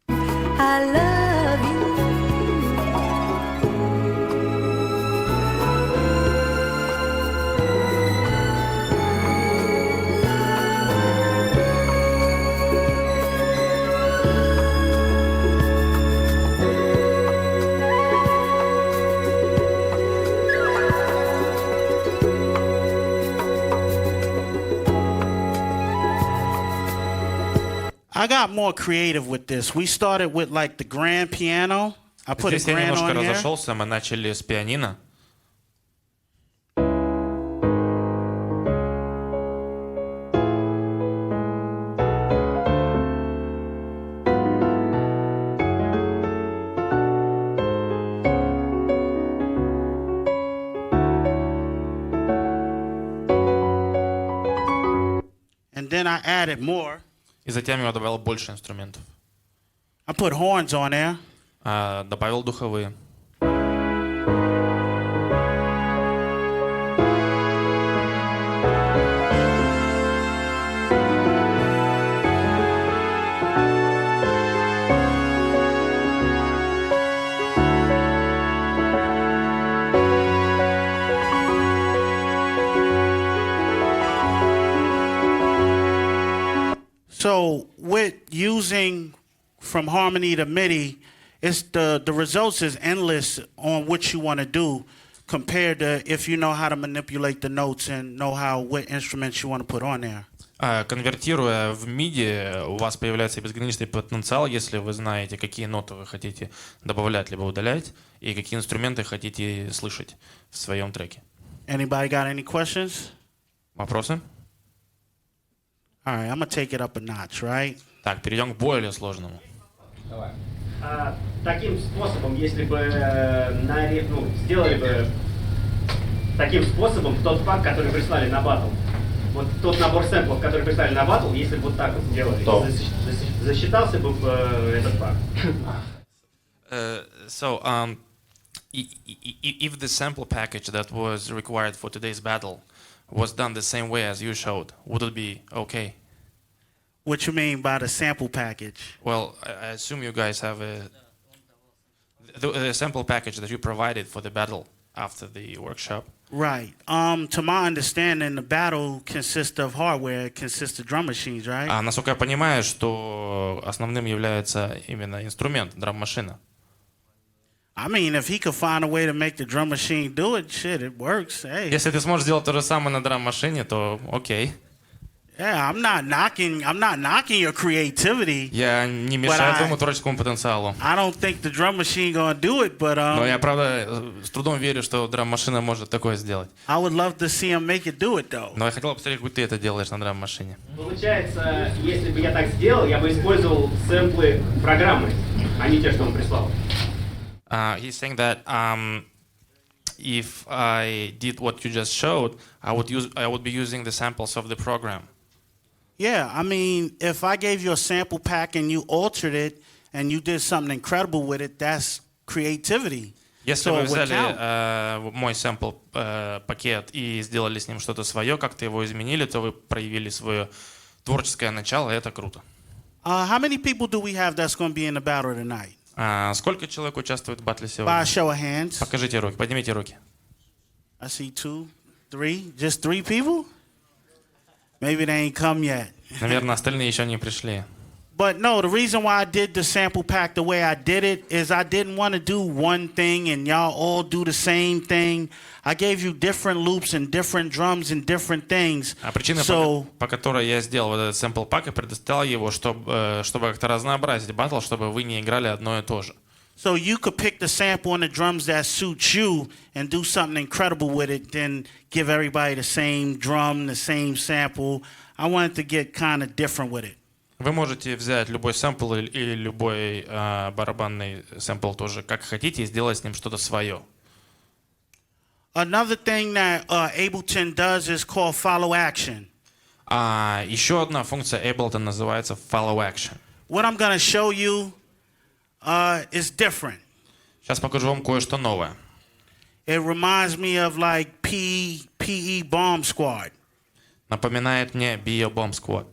I love you. I got more creative with this. We started with like the grand piano. I put a Здесь я grand немножко on here. разошелся, мы начали с пианино. And then I added more. И затем я добавил больше инструментов. I put horns on there. Добавил духовые. So with using from harmony to MIDI, it's the results is endless on what you want to do compared to if you know how to manipulate the notes and know what instruments you want to put on there. Конвертируя в MIDI, у вас появляется безграничный потенциал, если вы знаете, какие ноты вы хотите добавлять либо удалять, и какие инструменты хотите слышать в своем треке. Anybody got any questions? Вопросы? All right, I'm gonna take it up a notch, right? Так, перейдем к более сложному. Давай. Таким способом, если бы сделали бы таким способом тот факт, который прислали на батл, вот тот набор сэмплов, который прислали на батл, если бы вот так вот сделали, засчитался бы этот факт. If the sample package that was required for today's battle was done the same way as you showed, would it be okay? What you mean by the sample package? Well, I assume you guys have the sample package that you provided for the battle after the workshop. Right. To my understanding, the battle consists of hardware, it consists of drum machines, right? Насколько я понимаю, что основным является именно инструмент, драм-машина. I mean, if he could find a way to make the drum machine do it, shit, it works. Hey. Если ты сможешь сделать то же самое на драм-машине, то окей. Yeah, I'm not knocking your creativity. Я не мешаю I- твоему творческому потенциалу. I don't think the drum machine gonna do it, but Но я, правда, с трудом верю, что драм-машина может такое сделать. I would love to see him make it do it though. Но я хотел бы посмотреть, как ты это делаешь на драм-машине. Получается, если бы я так сделал, я бы использовал сэмплы программы, а не те, что он прислал. He's saying that if I did what you just showed, I would be using the samples of the program. Yeah, I mean, if I gave you a sample pack and you altered it and you did something incredible with it, that's creativity. Если So вы it would count. взяли мой сэмпл пакет и сделали с ним что-то свое, как-то его изменили, то вы проявили свое творческое начало, и это круто. How many people do we have that's going to be in the battle tonight? Сколько человек участвует в батле By a сегодня? show of hands. Покажите руки, поднимите руки. I see 2, 3, just 3 people? Maybe they ain't come yet. Наверное, остальные еще не пришли. But no, the reason why I did the sample pack the way I did it is I didn't want to do one thing and y'all all do the same thing. I gave you different loops and different drums and different things. А причина, So, по которой я сделал вот этот сэмпл пак и предоставил его, чтобы как-то разнообразить батл, чтобы вы не играли одно и то же. so you could pick the sample on the drums that suits you and do something incredible with it, then give everybody the same drum, the same sample. I wanted to get kind of different with it. Вы можете взять любой сэмпл или любой барабанный сэмпл тоже, как хотите, и сделать с ним что-то свое. Another thing that Ableton does is called follow action. Еще одна функция Ableton называется Follow Action. What I'm going to show you is different. Сейчас покажу вам кое-что новое. It reminds me of like PE Bomb Squad. Напоминает мне Bio Bomb Squad.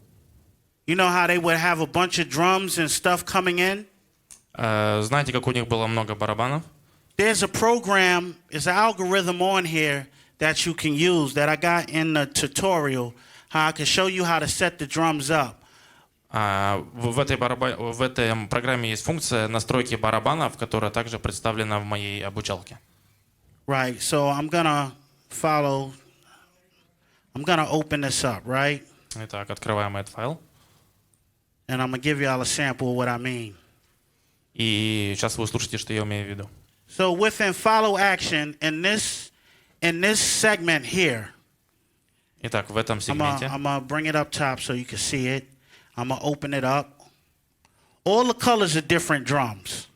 You know how they would have a bunch of drums and stuff coming in? Знаете, как у них было много барабанов? There's a program, it's an algorithm on here that you can use that I got in the tutorial, how I can show you how to set the drums up. В этой программе есть функция настройки барабанов, которая также представлена в моей обучалке. Right, so I'm gonna open this up, right? Итак, открываем этот файл. And I'm gonna give y'all a sample of what I mean. И сейчас вы услышите, что я имею в виду. So within follow action, in this segment here, Итак, в этом сегменте I'm gonna bring it up top so you can see it. I'm gonna open it up. All the colors are different drums.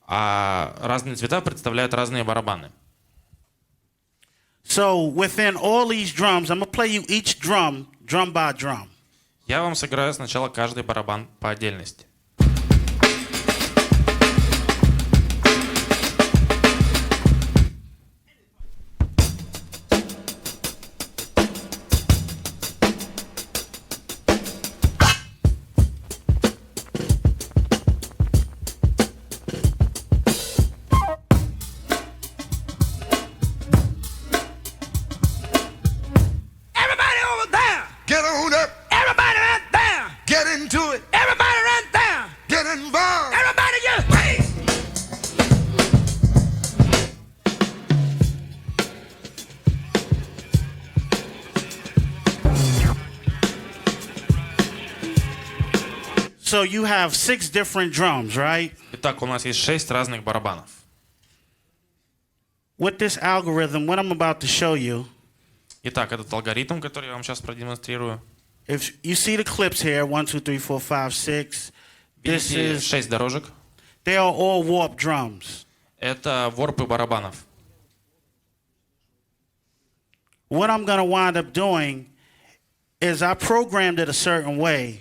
разные цвета представляют разные барабаны. So within all these drums, I'm gonna play you each drum by drum. Я вам сыграю сначала каждый барабан по отдельности. Everybody over there! Get on up, Everybody right there! get into it, Everybody right there! get involved. Everybody just please! So you have 6 different drums, right? Итак, у нас есть 6 разных барабанов. With this algorithm, what I'm about to show you, Итак, этот алгоритм, который я вам сейчас продемонстрирую. if you see the clips here, 1, 2, 3, 4, 5, 6, this Видите is, 6 дорожек. they are all warp drums. Это ворпы барабанов. What I'm gonna wind up doing is I programmed it a certain way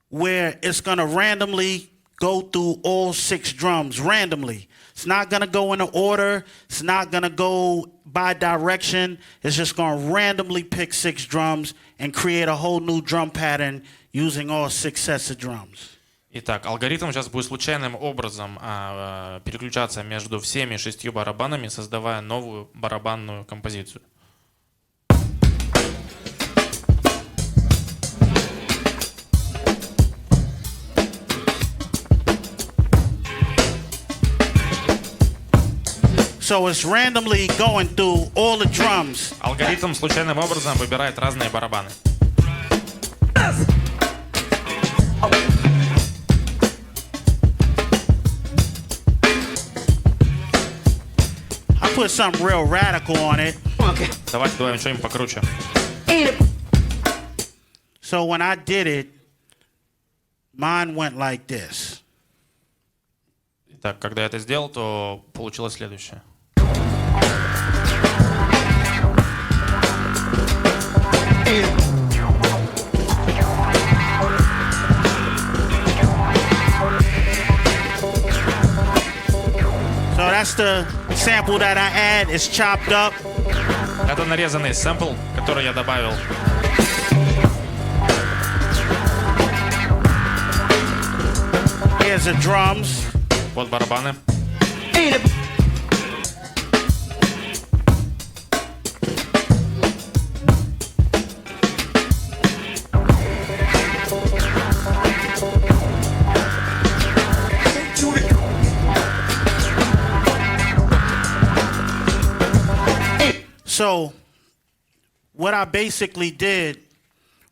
where it's gonna randomly go through all 6 drums randomly. It's not gonna go in an order. It's not gonna go by direction. It's just gonna randomly pick 6 drums and create a whole new drum pattern using all 6 sets of drums. Итак, алгоритм сейчас будет случайным образом переключаться между всеми 6 барабанами, создавая новую барабанную композицию. So it's randomly going through all the drums. Алгоритм случайным образом выбирает разные барабаны. put something real radical on it. Давайте добавим что-нибудь покруче. So when I did it, mine went like this. Итак, когда я это сделал, то получилось следующее. So that's the sample that I add. It's chopped up. Это нарезанный сэмпл, который я добавил. Here's the drums. Вот барабаны. So what I basically did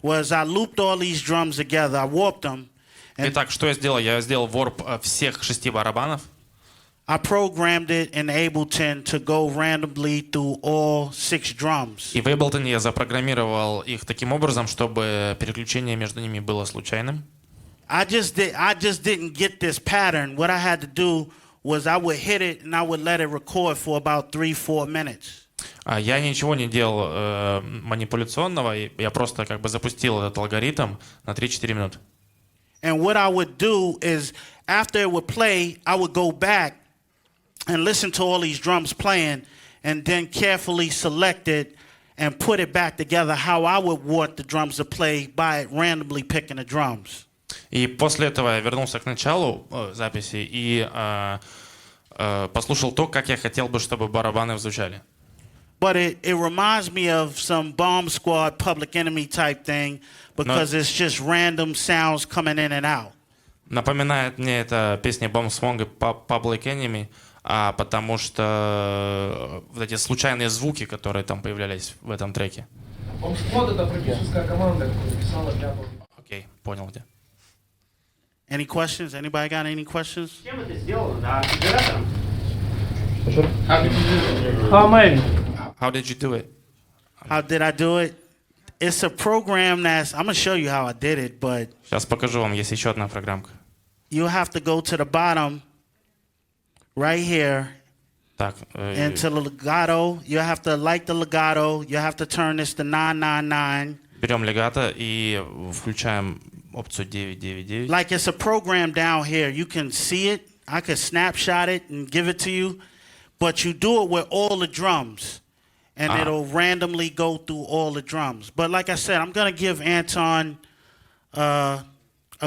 was I looped all these drums together. I warped them. Итак, что я сделал? Я сделал ворп всех 6 барабанов. I programmed it in Ableton to go randomly through all 6 drums. И в Ableton я запрограммировал их таким образом, чтобы переключение между ними было случайным. I just didn't get this pattern. What I had to do was I would hit it and I would let it record for about 3-4 minutes. Я ничего не делал манипуляционного, я просто как бы запустил этот алгоритм на 3-4 минуты. And what I would do is after it would play, I would go back and listen to all these drums playing and then carefully select it and put it back together how I would want the drums to play by randomly picking the drums. И после этого я вернулся к началу записи и послушал то, как я хотел бы, чтобы барабаны звучали. But it reminds me of some Bomb Squad, Public Enemy type thing because it's just random sounds coming in and out. Напоминает мне это песни Bomb Squad и Public Enemy, потому что вот эти случайные звуки, которые там появлялись в этом треке. Bomb Squad — это продюсерская команда, которая писала для... Окей, понял где. Any questions? Anybody got any questions? Чем это сделано? Да, конфигуратором? How did you do it? How did I do it? It's a program that's, I'm going to show you how I did it, but Сейчас покажу вам, есть еще одна программка. you have to go to the bottom right here Так, into the legato. You have to like the legato. You have to turn this to 999. берем легато и включаем опцию 999. Like it's a program down here. You can see it. I could snapshot it and give it to you. But you do it with all the drums. And it'll randomly go through all the drums. But like I said, I'm going to give Anton a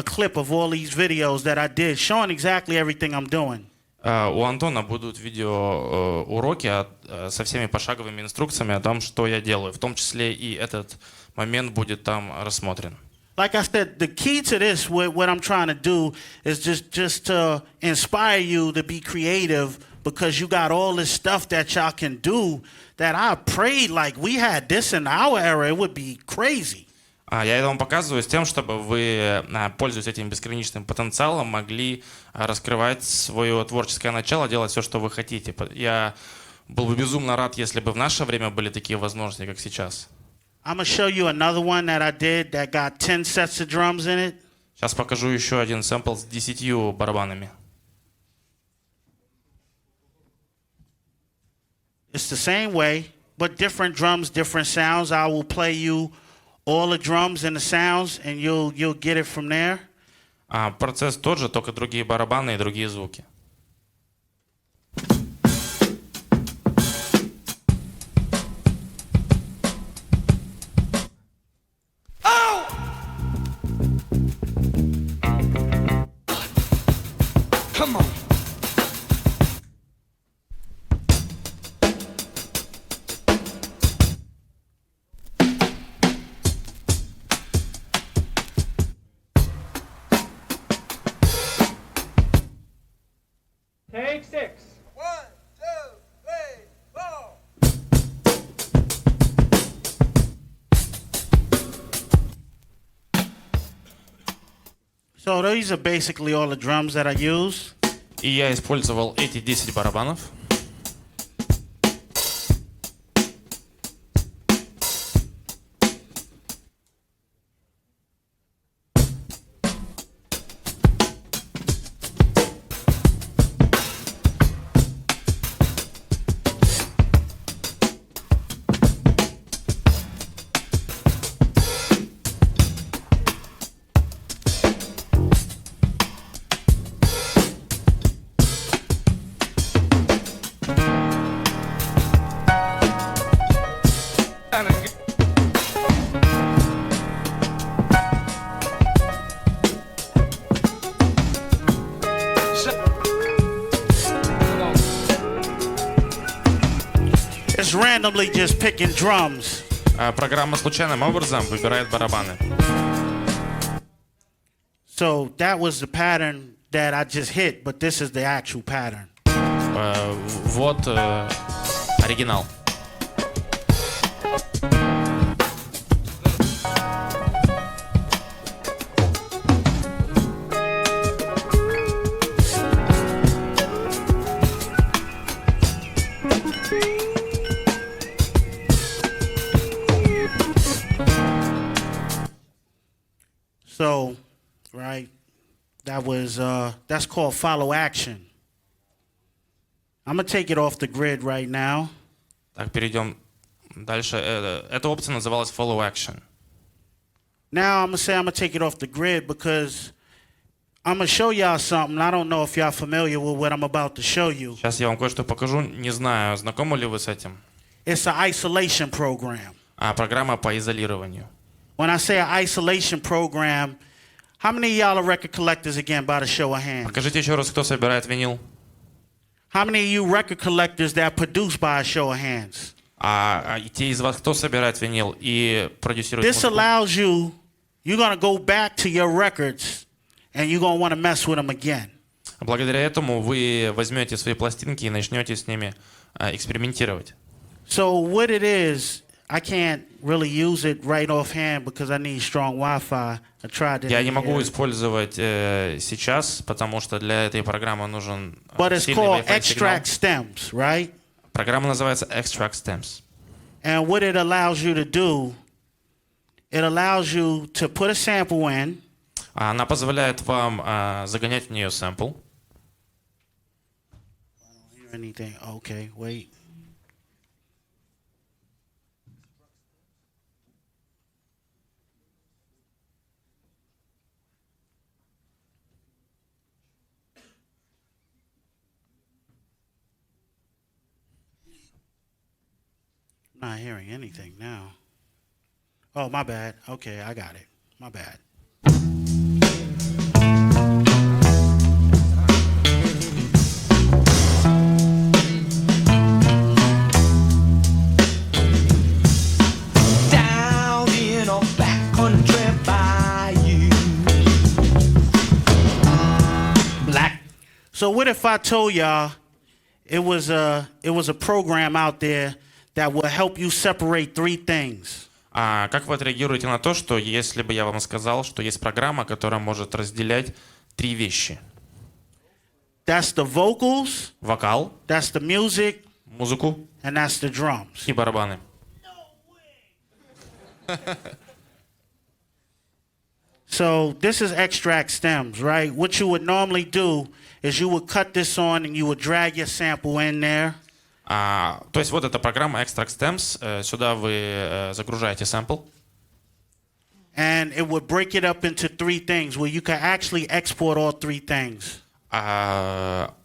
clip of all these videos that I did, showing exactly everything I'm doing. У Антона будут видео уроки со всеми пошаговыми инструкциями о том, что я делаю. В том числе и этот момент будет там рассмотрен. Like I said, the key to this, what I'm trying to do, is just to inspire you to be creative because you got all this stuff that y'all can do that I prayed like we had this in our era, it would be crazy. Я это вам показываю с тем, чтобы вы, пользуясь этим бесконечным потенциалом, могли раскрывать свое творческое начало, делать все, что вы хотите. Я был бы безумно рад, если бы в наше время были такие возможности, как сейчас. I'm going to show you another one that I did that got 10 sets of drums in it. Сейчас покажу еще один сэмпл с 10 барабанами. It's the same way, but different drums, different sounds. I will play you all the drums and the sounds, and you'll get it from there. Процесс тот же, только другие барабаны и другие звуки. Come on. Take 6. 1, 2, 3, 4. So these are basically all the drums that I use. И я использовал эти 10 барабанов. randomly just picking drums. Программа случайным образом выбирает барабаны. So that was the pattern that I just hit, but this is the actual pattern. Вот оригинал. So, right, that was that's called follow action. I'm gonna take it off the grid right now. Так, перейдем дальше. Эта опция называлась Follow Action. Now I'm gonna take it off the grid because I'm gonna show y'all something. I don't know if y'all familiar with what I'm about to show you. Сейчас я вам кое-что покажу. Не знаю, знакомы ли вы с этим. It's an isolation program. Программа по изолированию. When I say an isolation program, how many of y'all are record collectors again by the show of hands? Покажите еще раз, кто собирает винил. How many of you record collectors that produced by a show of hands? И те из вас, кто собирает винил и продюсирует This музыку? allows you, you're going to go back to your records and you're going to want to mess with them again. Благодаря этому вы возьмете свои пластинки и начнете с ними экспериментировать. So what it is, I can't really use it right offhand because I need strong Wi-Fi. I tried it. Я не могу использовать сейчас, потому что для этой программы нужен But it's сильный called Wi-Fi сигнал. extract stems, right? Программа называется Extract Stems. And what it allows you to do, it allows you to put a sample in. Она позволяет вам загонять в нее сэмпл. Anything? Okay, wait. Not hearing anything now. Oh, my bad. Okay, I got it. My bad. Down in a backcountry bayou. Black. So what if I told y'all it was a program out there that will help you separate three things? Как вы отреагируете на то, что если бы я вам сказал, что есть программа, которая может разделять три вещи? That's the vocals, Вокал, that's the music, музыку and that's the drums. и барабаны. So this is extract stems, right? What you would normally do is you would cut this on and you would drag your sample in there. То есть вот эта программа Extract Stems. Сюда вы загружаете сэмпл. And it would break it up into three things where you can actually export all three things.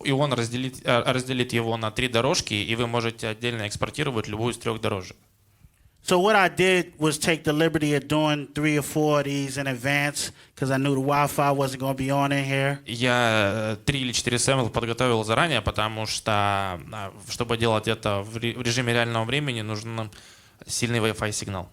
И он разделит его на три дорожки, и вы можете отдельно экспортировать любую из трех дорожек. So what I did was take the liberty of doing 3 or 4 of these in advance because I knew the Wi-Fi wasn't going to be on in here. Я 3 или 4 сэмпла подготовил заранее, потому что, чтобы делать это в режиме реального времени, нужен сильный Wi-Fi сигнал.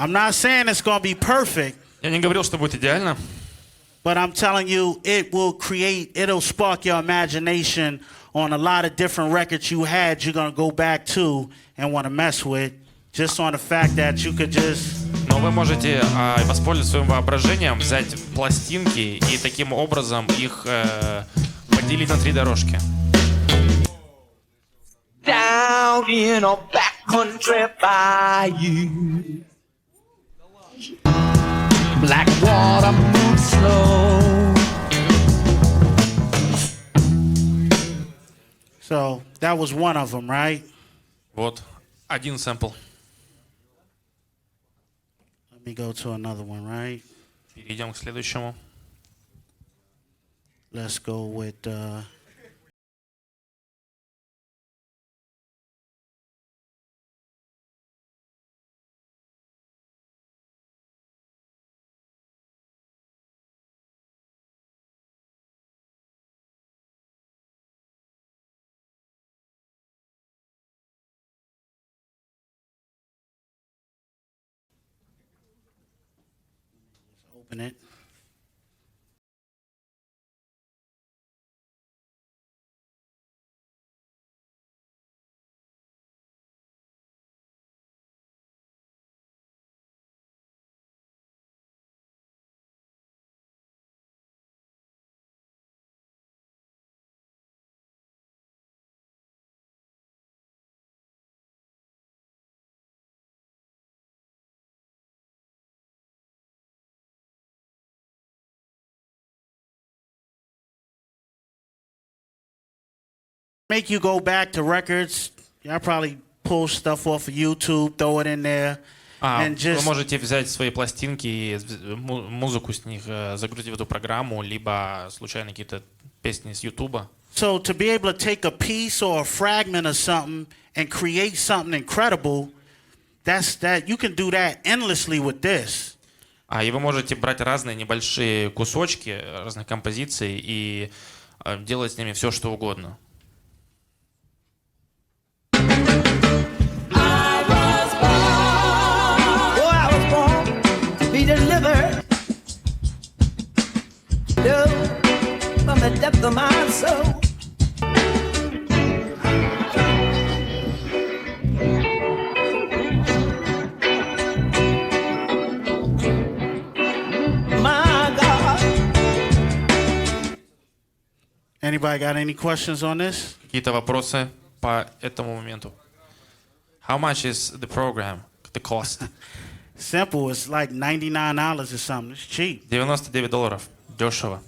I'm not saying it's going to be perfect, Я не говорил, что будет идеально, but I'm telling you it'll spark your imagination on a lot of different records you had you're going to go back to and want to mess with, just on the fact that you could just... но вы можете воспользоваться своим воображением, взять пластинки и таким образом их поделить на три дорожки. Down in a backcountry bayou. Black water moves slow. So that was one of them, right? Вот один сэмпл. Let me go to another one, right? Перейдем к следующему. let's go with. Open it. Make you go back to records. Y'all probably pull stuff off of YouTube, throw it in there, and Вы just можете взять свои пластинки и музыку с них загрузить в эту программу, либо случайно какие-то песни с Ютуба. so to be able to take a piece or a fragment of something and create something incredible. That you can do that endlessly with this. И вы можете брать разные небольшие кусочки разных композиций и делать с ними все, что угодно. From the depth of my soul. My God. Anybody got any questions on this? Какие-то вопросы по этому моменту? How much is the program? The cost? Simple. It's like $99 or something. It's cheap. $99. Дешево.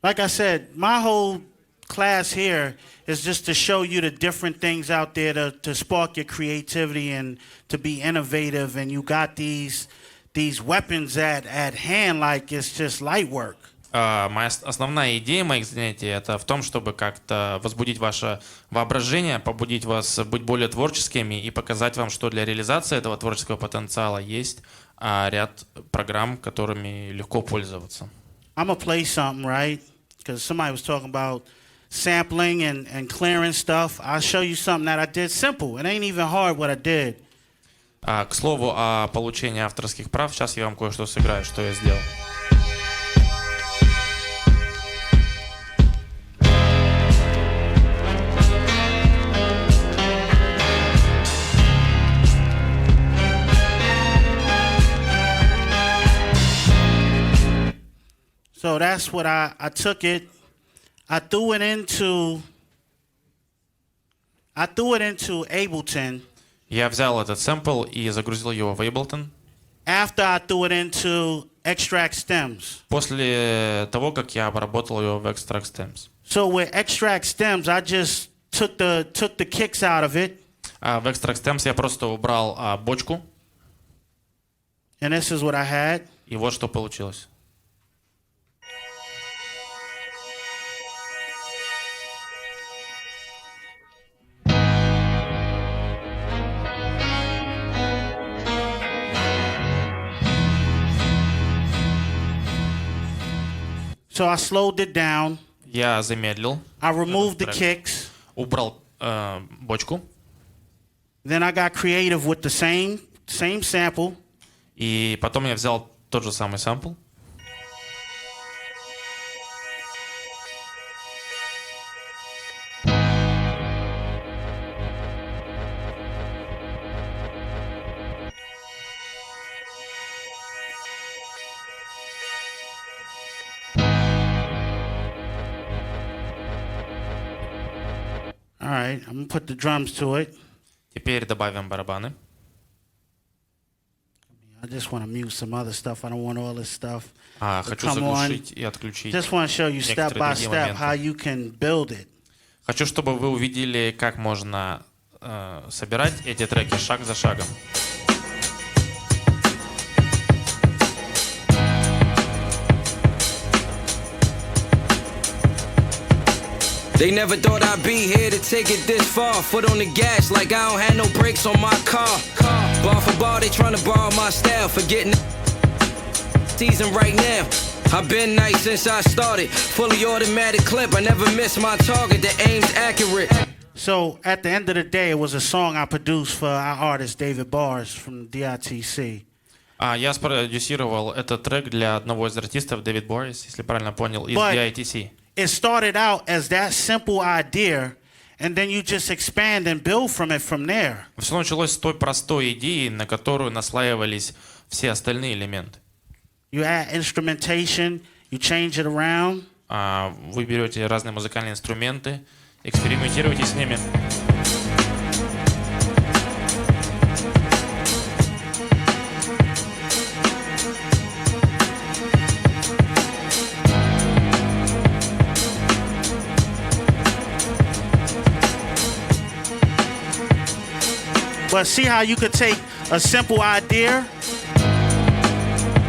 Like I said, my whole class here is just to show you the different things out there to spark your creativity and to be innovative. And you got these weapons at hand, like it's just light work. Моя основная идея моих занятий это в том, чтобы как-то возбудить ваше воображение, побудить вас быть более творческими и показать вам, что для реализации этого творческого потенциала есть ряд программ, которыми легко пользоваться. I'm gonna play something, right? Because somebody was talking about sampling and clearing stuff. I'll show you something that I did simple. It ain't even hard what I did. К слову о получении авторских прав, сейчас я вам кое-что сыграю, что я сделал. So that's what I took it. I threw it into Ableton. Я взял этот сэмпл и загрузил его в Ableton. After I threw it into Extract Stems. После того, как я обработал его в Extract Stems. So with Extract Stems, I just took the kicks out of it. В Extract Stems я просто убрал бочку. And this is what I had. И вот что получилось. So I slowed it down. Я замедлил. I removed the kicks. Убрал бочку. Then I got creative with the same sample. И потом я взял тот же самый сампл. All right, I'm gonna put the drums to it. Теперь добавим барабаны. I just want to mute some other stuff. I don't want all this stuff. Хочу Come on. заглушить и отключить. Just want to show you step by Некоторые другие step моменты. how you can build it. Хочу, чтобы вы увидели, как можно собирать эти треки шаг за шагом. They never thought I'd be here to take it this far. Foot on the gas like I don't have no brakes on my car. Bar for bar, they tryna borrow my style. Forgetting season right now. I've been nice since I started. Fully automatic clip, I never miss my target. The aim's accurate. So at the end of the day, it was a song I produced for our artist David Bars from DITC. Я спродюсировал этот трек для одного из артистов, Дэвид Борис, если правильно понял, из But DITC. it started out as that simple idea, and then you just expand and build from it from there. Все началось с той простой идеи, на которую наслаивались все остальные элементы. You add instrumentation, you change it around. Вы берете разные музыкальные инструменты, экспериментируете с ними. But see how you could take a simple idea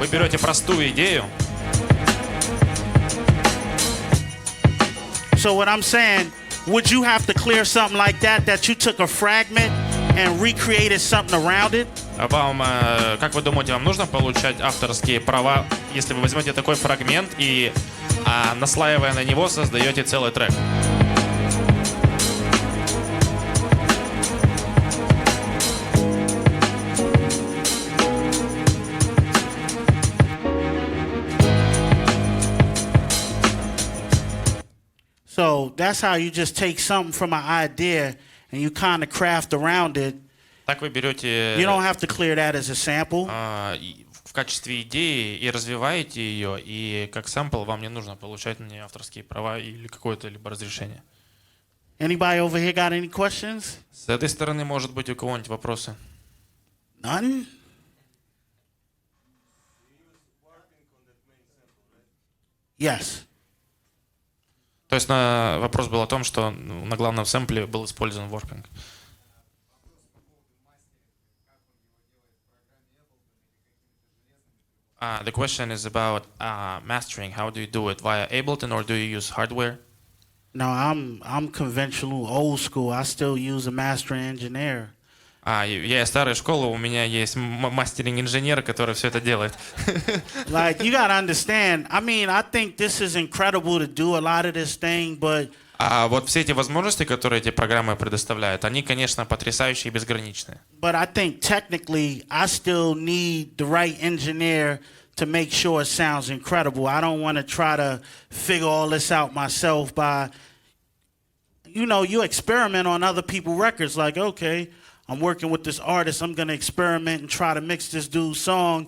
Вы берете простую идею. So what I'm saying, would you have to clear something like that you took a fragment and recreated something around it? Вам, как вы думаете, вам нужно получать авторские права, если вы возьмете такой фрагмент и, наслаивая на него, создаете целый трек? So that's how you just take something from an idea and you kind of craft around it. Так вы берете You don't have to clear that as a sample. в качестве идеи и развиваете ее, и как сэмпл вам не нужно получать на нее авторские права или какое-то либо разрешение. Anybody over here got any questions? С этой стороны, может быть, у кого-нибудь вопросы? None? Yes. То есть вопрос был о том, что на главном сэмпле был использован воркинг. The question is about mastering. How do you do it? Via Ableton or do you use hardware? No, I'm conventional, old school. I still use a mastering engineer. Я из старой школы, у меня есть мастеринг-инженер, который все это делает. Like, you gotta understand, I mean, I think this is incredible to do a lot of this thing, but... Вот все эти возможности, которые эти программы предоставляют, они, конечно, потрясающие и безграничные. But I think technically, I still need the right engineer to make sure it sounds incredible. I don't want to try to figure all this out myself by... You know, you experiment on other people's records, like, okay... I'm working with this artist. I'm going to experiment and try to mix this dude's song.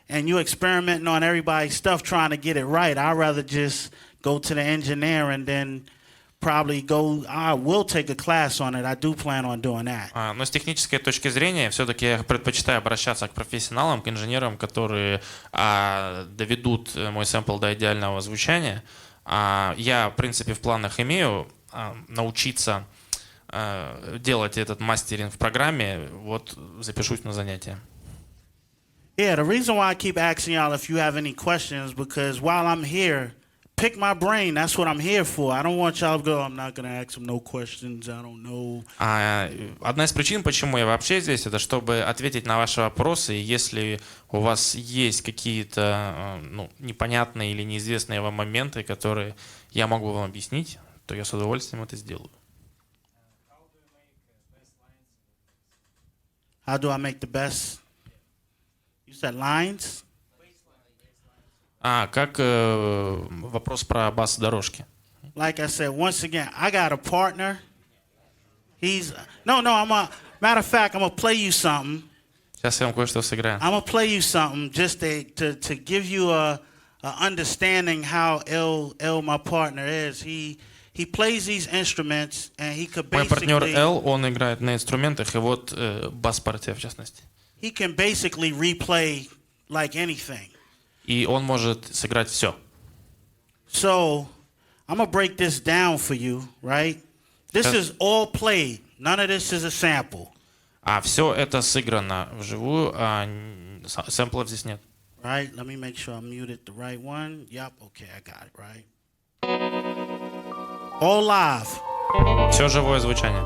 And you experimenting on everybody's stuff trying to get it right. I'd rather just go to the engineer and then probably go, I will take a class on it. I do plan on doing that. Но с технической точки зрения все-таки я предпочитаю обращаться к профессионалам, к инженерам, которые доведут мой сэмпл до идеального звучания. Я, в принципе, в планах имею научиться делать этот мастеринг в программе, вот запишусь на занятия. Yeah, the reason why I keep asking y'all if you have any questions, because while I'm here, pick my brain. That's what I'm here for. I don't want y'all to go, I'm not going to ask them no questions, I don't know. Одна из причин, почему я вообще здесь, это чтобы ответить на ваши вопросы. Если у вас есть какие-то непонятные или неизвестные вам моменты, которые я могу вам объяснить, то я с удовольствием это сделаю. How do I make the best? You said lines? Как вопрос про бас-дорожки. Like I said, once again, I got a partner. Matter of fact, I'm going to play you something. Сейчас я вам кое-что сыграю. I'm going to play you something just to give you a understanding how ill my partner is. He plays these instruments and he could Мой партнер basically... Эл, он играет на инструментах, и вот бас-партия в частности. He can basically replay like anything. И он может сыграть все. So, I'm going to break this down for you, right? This is all played. None of this is a sample. Все это сыграно вживую, сэмплов здесь нет. Right? Let me make sure I muted the right one. Yep, okay, I got it, right? All live. Все живое звучание.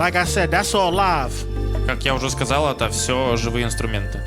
Like I said, that's all live. Как я уже сказал, это все живые инструменты.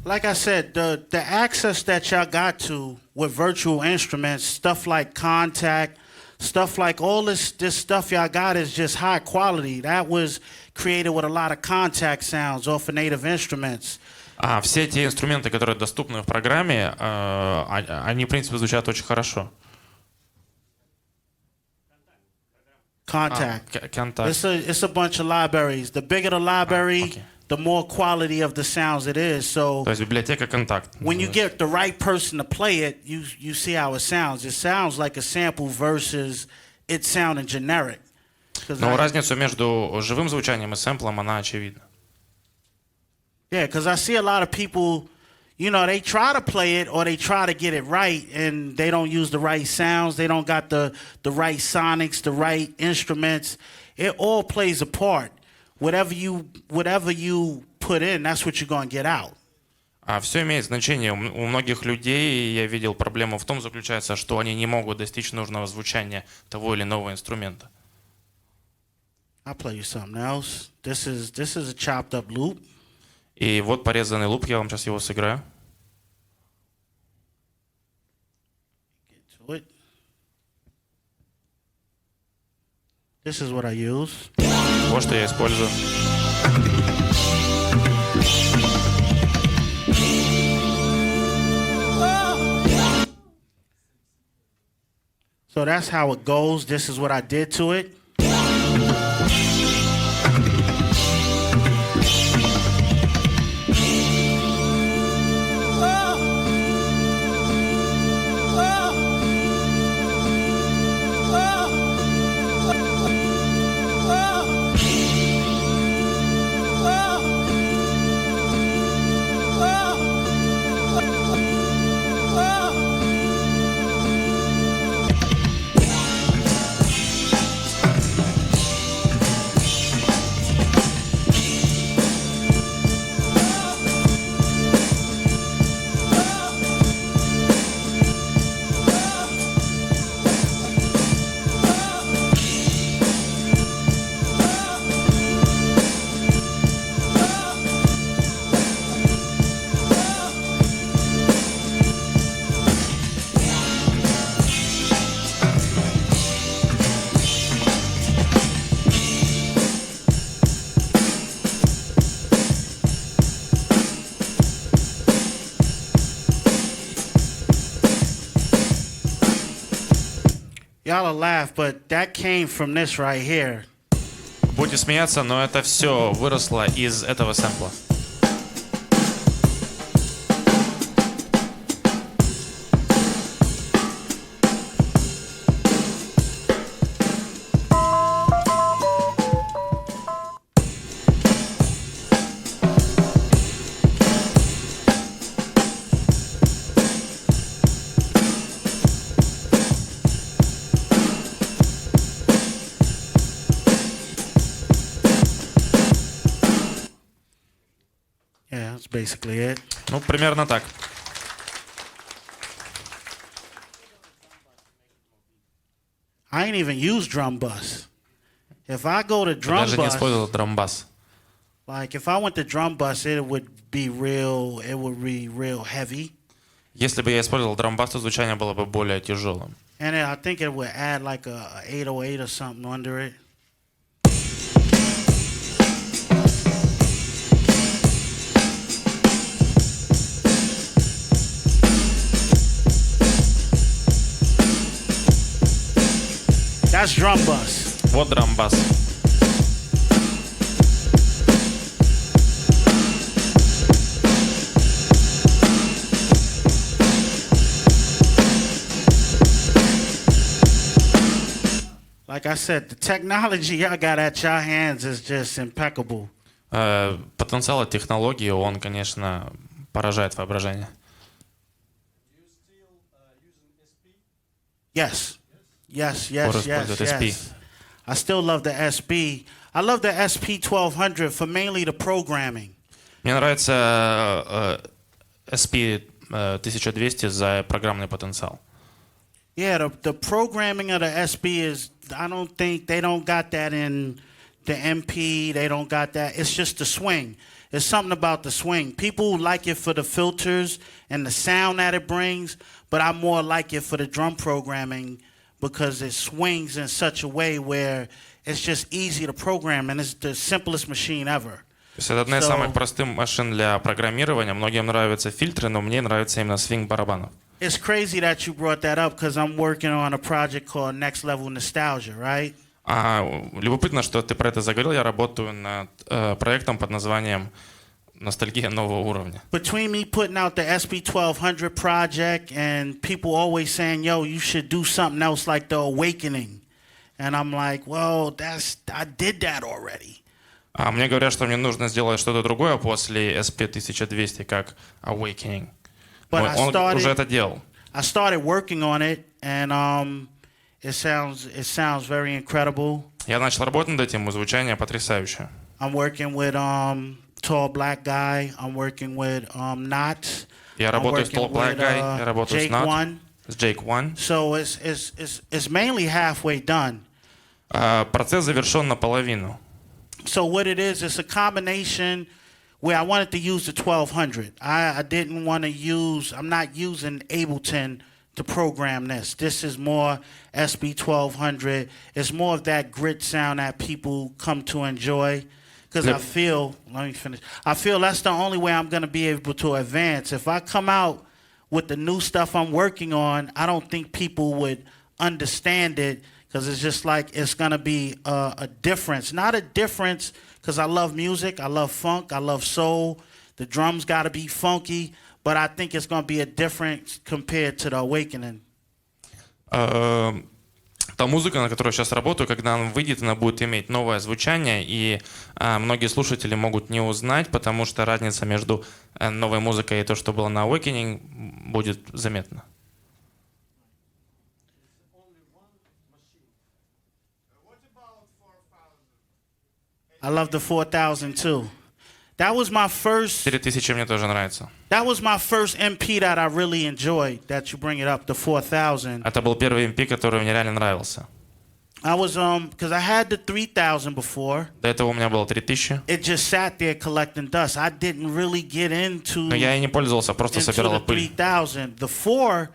Like I said, the access that y'all got to with virtual instruments, stuff like Contact, stuff like all this stuff y'all got is just high quality. That was created with a lot of Contact sounds off of Native Instruments. Все те инструменты, которые доступны в программе, они, в принципе, звучат очень хорошо. Contact. Contact. It's a bunch of libraries. The bigger the library, okay. the more quality of the sounds it is. So То есть библиотека Контакт. when you get the right person to play it, you see how it sounds. It sounds like a sample versus it sounding generic. Но разницу между живым звучанием и сэмплом, она очевидна. Yeah, because I see a lot of people, you know, they try to play it or they try to get it right and they don't use the right sounds. They don't got the right sonics, the right instruments. It all plays a part. Whatever you put in, that's what you're going to get out. Все имеет значение. У многих людей, я видел, проблема в том заключается, что они не могут достичь нужного звучания того или иного инструмента. I'll play you something else. This is a chopped up loop. И вот порезанный луп, я вам сейчас его сыграю. Get to it. This is what I use. Вот что я использую. So that's how it goes. This is what I did to it. Y'all will laugh, but that came from this right here. Будете смеяться, но это все выросло из этого сэмпла. Yeah, that's basically it. Ну, примерно так. I ain't even use drum bus. If I go to drum Даже не bus, использовал драмбас. like if I went to drum bus, it would be real heavy. Если бы я использовал драмбас, то звучание было бы более тяжелым. And then I think it would add like a 808 or something under it. That's drum bus. Вот драмбас. Like I said, the technology y'all got at your hands is just impeccable. Потенциал технологии, он, конечно, поражает воображение. Yes. Yes, Or yes, yes, используют SP. yes. I still love the SB. I love the SP1200 for mainly the programming. Мне нравится SP 1200 за программный потенциал. Yeah, the programming of the SB is, I don't think they don't got that in the MP. They don't got that. It's just the swing. It's something about the swing. People like it for the filters and the sound that it brings, but I more like it for the drum programming because it swings in such a way where it's just easy to program and it's the simplest machine ever. То есть это одна из самых простых машин для программирования. Многим нравятся фильтры, но мне нравится именно свинг барабанов. It's crazy that you brought that up because I'm working on a project called Next Level Nostalgia, right? Любопытно, что ты про это заговорил. Я работаю над проектом под названием «Ностальгия нового уровня». Between me putting out the SB1200 project and people always saying, yo, you should do something else like The Awakening. And I'm like, well, I did that already. Мне говорят, что мне нужно сделать что-то другое после SP 1200, как Awakening. But Он уже это делал. I started working on it, and it sounds very incredible. Я начал работать над этим, и звучание потрясающее. I'm working with Tall Black Guy. I'm working with Knots. Я работаю с Tall Black Guy, я работаю с Knots, с Jake One. So it's mainly halfway done. Процесс завершен наполовину. So what it is, it's a combination where I wanted to use the 1200. I didn't want to use, I'm not using Ableton to program this. This is more SB 1200. It's more of that grit sound that people come to enjoy. Because I feel, let me finish. I feel that's the only way I'm going to be able to advance. If I come out with the new stuff I'm working on, I don't think people would understand it because it's just like it's going to be a difference. Not a difference because I love music, I love funk, I love soul. The drums got to be funky, but I think it's going to be a difference compared to The Awakening. Та музыка, на которой я сейчас работаю, когда она выйдет, она будет иметь новое звучание, и многие слушатели могут не узнать, потому что разница между новой музыкой и то, что было на Awakening, будет заметна. I love the 4000 too. That was my first. 4000 мне тоже нравится. That was my first MP that I really enjoyed. That you bring it up, the 4000. Это был первый MP, который мне реально нравился. I was because I had the 3000 before. До этого у меня было 3000. It just sat there collecting dust. I didn't really get into. Но я и не пользовался, просто собирал the пыль. 3000. The 4,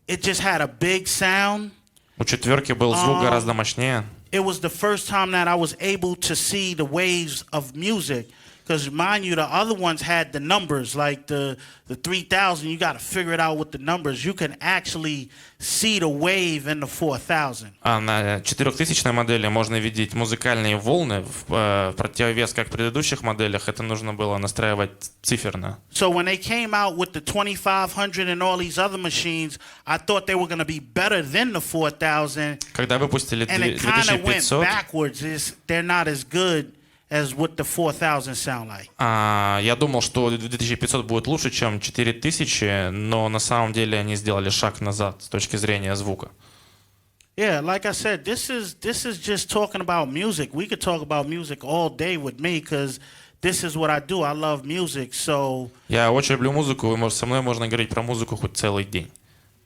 it just had a big sound. У четверки был звук гораздо мощнее. It was the first time that I was able to see the waves of music. Because mind you, the other ones had the numbers, like the 3000. You got to figure it out with the numbers. You can actually see the wave in the 4000. А на 4000 модели можно видеть музыкальные волны. В противовес, как в предыдущих моделях, это нужно было настраивать циферно. So when they came out with the 2500 and all these other machines, I thought they were going to be better than the 4000. Когда выпустили And it kind of went 2500, backwards. They're not as good as what the 4000 sound like. я думал, что 2500 будет лучше, чем 4000, но на самом деле они сделали шаг назад с точки зрения звука. Yeah, like I said, this is just talking about music. We could talk about music all day with me because this is what I do. I love music, so Я очень люблю музыку, и со мной можно говорить про музыку хоть целый день.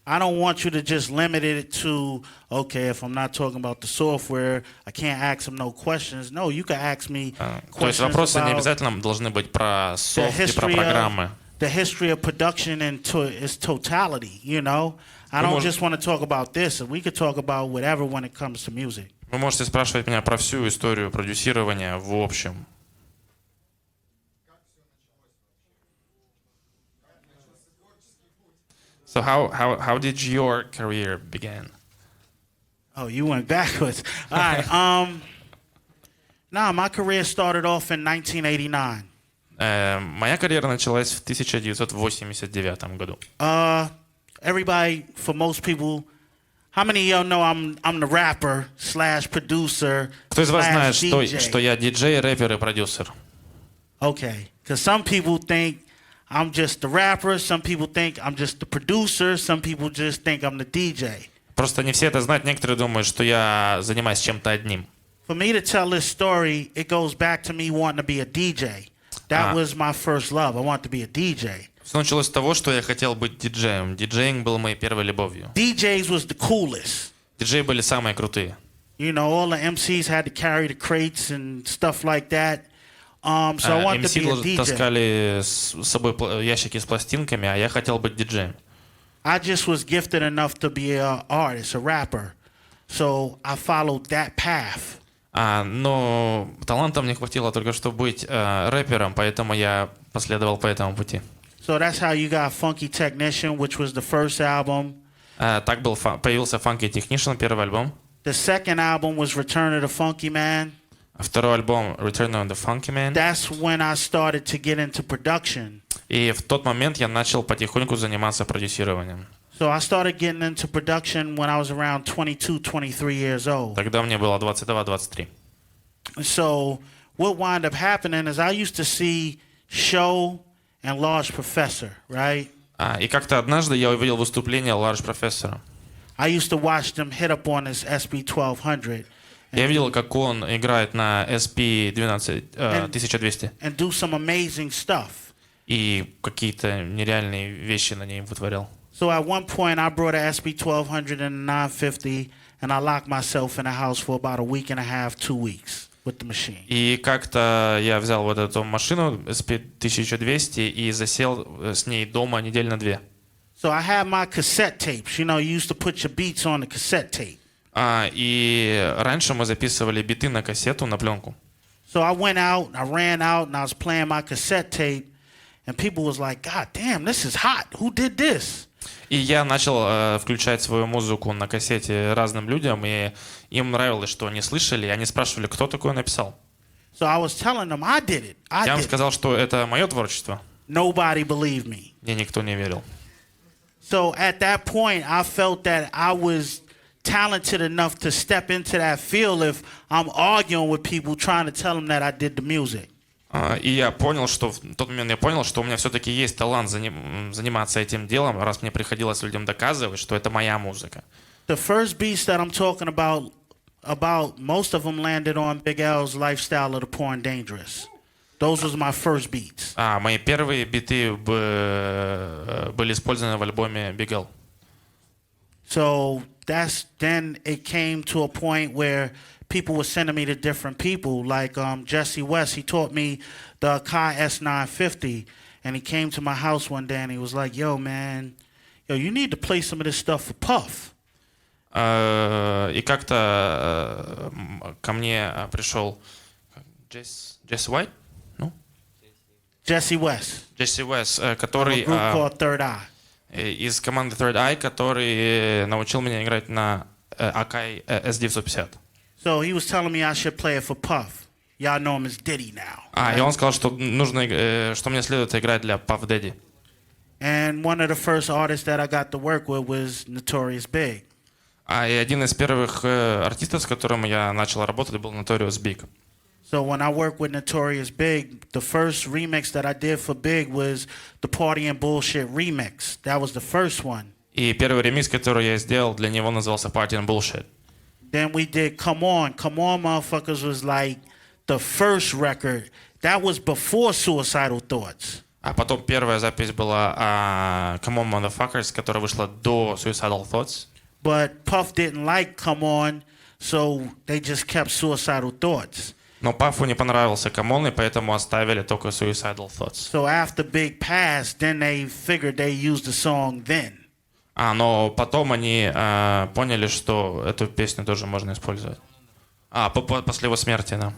I don't want you to just limit it to, okay, if I'm not talking about the software, I can't ask them no questions. No, you can ask me То есть questions вопросы не about обязательно должны быть про the софт и про history программы. the history of production in its totality, you know? I don't just want to talk about this. We could talk about whatever when it comes to music. Вы можете спрашивать меня про всю историю продюсирования в общем. So how did your career begin? Oh, you went backwards. All right. My career started off in 1989. Моя карьера началась в 1989 году. Everybody, for most people, how many of y'all know I'm the rapper / producer Кто из вас знает, / DJ? что я диджей, рэпер и продюсер? Okay, because some people think I'm just the rapper, some people think I'm just the producer, some people just think I'm the DJ. Просто не все это знают, некоторые думают, что я занимаюсь чем-то одним. For me to tell this story, it goes back to me wanting to be a DJ. That was my first love. I wanted to be a DJ. Все началось с того, что я хотел быть диджеем. Диджеинг был моей первой любовью. DJs was the coolest. Диджеи были самые крутые. You know, all the MCs had to carry the crates and stuff like that. So I wanted to be a MC DJ. таскали с собой ящики с пластинками, а я хотел быть диджеем. I just was gifted enough to be an artist, a rapper. So I followed that path. Но таланта мне хватило только чтобы быть рэпером, поэтому я последовал по этому пути. So that's how you got Funky Technician, which was the first album. Так появился Funky Technician, первый альбом. The second album was Return of the Funky Man. Второй альбом Return of the Funky Man. That's when I started to get into production. И в тот момент я начал потихоньку заниматься продюсированием. So I started getting into production when I was around 22, 23 years old. Тогда мне было 22-23. So what wound up happening is I used to see Show and Large Professor, right? И как-то однажды я увидел выступление Large Professor. I used to watch them hit up on this SB1200. Я видел, как он играет на SP1200 And do some amazing stuff. и какие-то нереальные вещи на ней вытворял. So at one point I brought a SB1200 and a 950 and I locked myself in the house for about a week and a half, 2 weeks with the machine. И как-то я взял вот эту машину SP1200 и засел с ней дома недель на 2. So I had my cassette tapes. You know, you used to put your beats on the cassette tape. И раньше мы записывали биты на кассету, на пленку. So I went out, I ran out, and I was playing my cassette tape, and people was like, God damn, this is hot. Who did this? И я начал включать свою музыку на кассете разным людям, и им нравилось, что они слышали, и они спрашивали, кто такое написал. So I was telling them, I did it. I Я им did it. сказал, что это мое творчество. Nobody believed me. Мне никто не верил. So at that point, I felt that I was talented enough to step into that field if I'm arguing with people trying to tell them that I did the music. И я понял, что в тот момент я понял, что у меня все-таки есть талант заниматься этим делом, раз мне приходилось людям доказывать, что это моя музыка. The first beats that I'm talking about most of them landed on Big L's Lifestyle of the Poor and Dangerous. Those was my first beats. Мои первые биты были использованы в альбоме Big L. So then it came to a point where people were sending me to different people. Like Jesse West, he taught me the Akai S950. And he came to my house one day and he was like, yo, man, you need to play some of this stuff for Puff. И как-то ко мне пришел Джесс Уайт, Jesse West. Джесси Уэс, A который group called Third Eye. из команды Third Eye, который научил меня играть на Akai S950. So he was telling me I should play it for Puff. Y'all know him as Diddy now. И он сказал, что нужно, что мне следует играть для Puff Daddy. And one of the first artists that I got to work with was Notorious Big. И один из первых артистов, с которым я начал работать, был Notorious Big. So when I worked with Notorious Big, the first remix that I did for Big was the Party and Bullshit remix. That was the first one. И первый ремикс, который я сделал, для него назывался Party and Bullshit. Then we did Come On. Come On, motherfuckers was like the first record. That was before Suicidal Thoughts. А потом первая запись была Come On Motherfuckers, которая вышла до Suicidal Thoughts. But Puff didn't like Come On, so they just kept Suicidal Thoughts. Но Пафу не понравился Come On, и поэтому оставили только Suicidal Thoughts. So after Big passed, then they figured they used the song then. Но потом они поняли, что эту песню тоже можно использовать. После его смерти, да.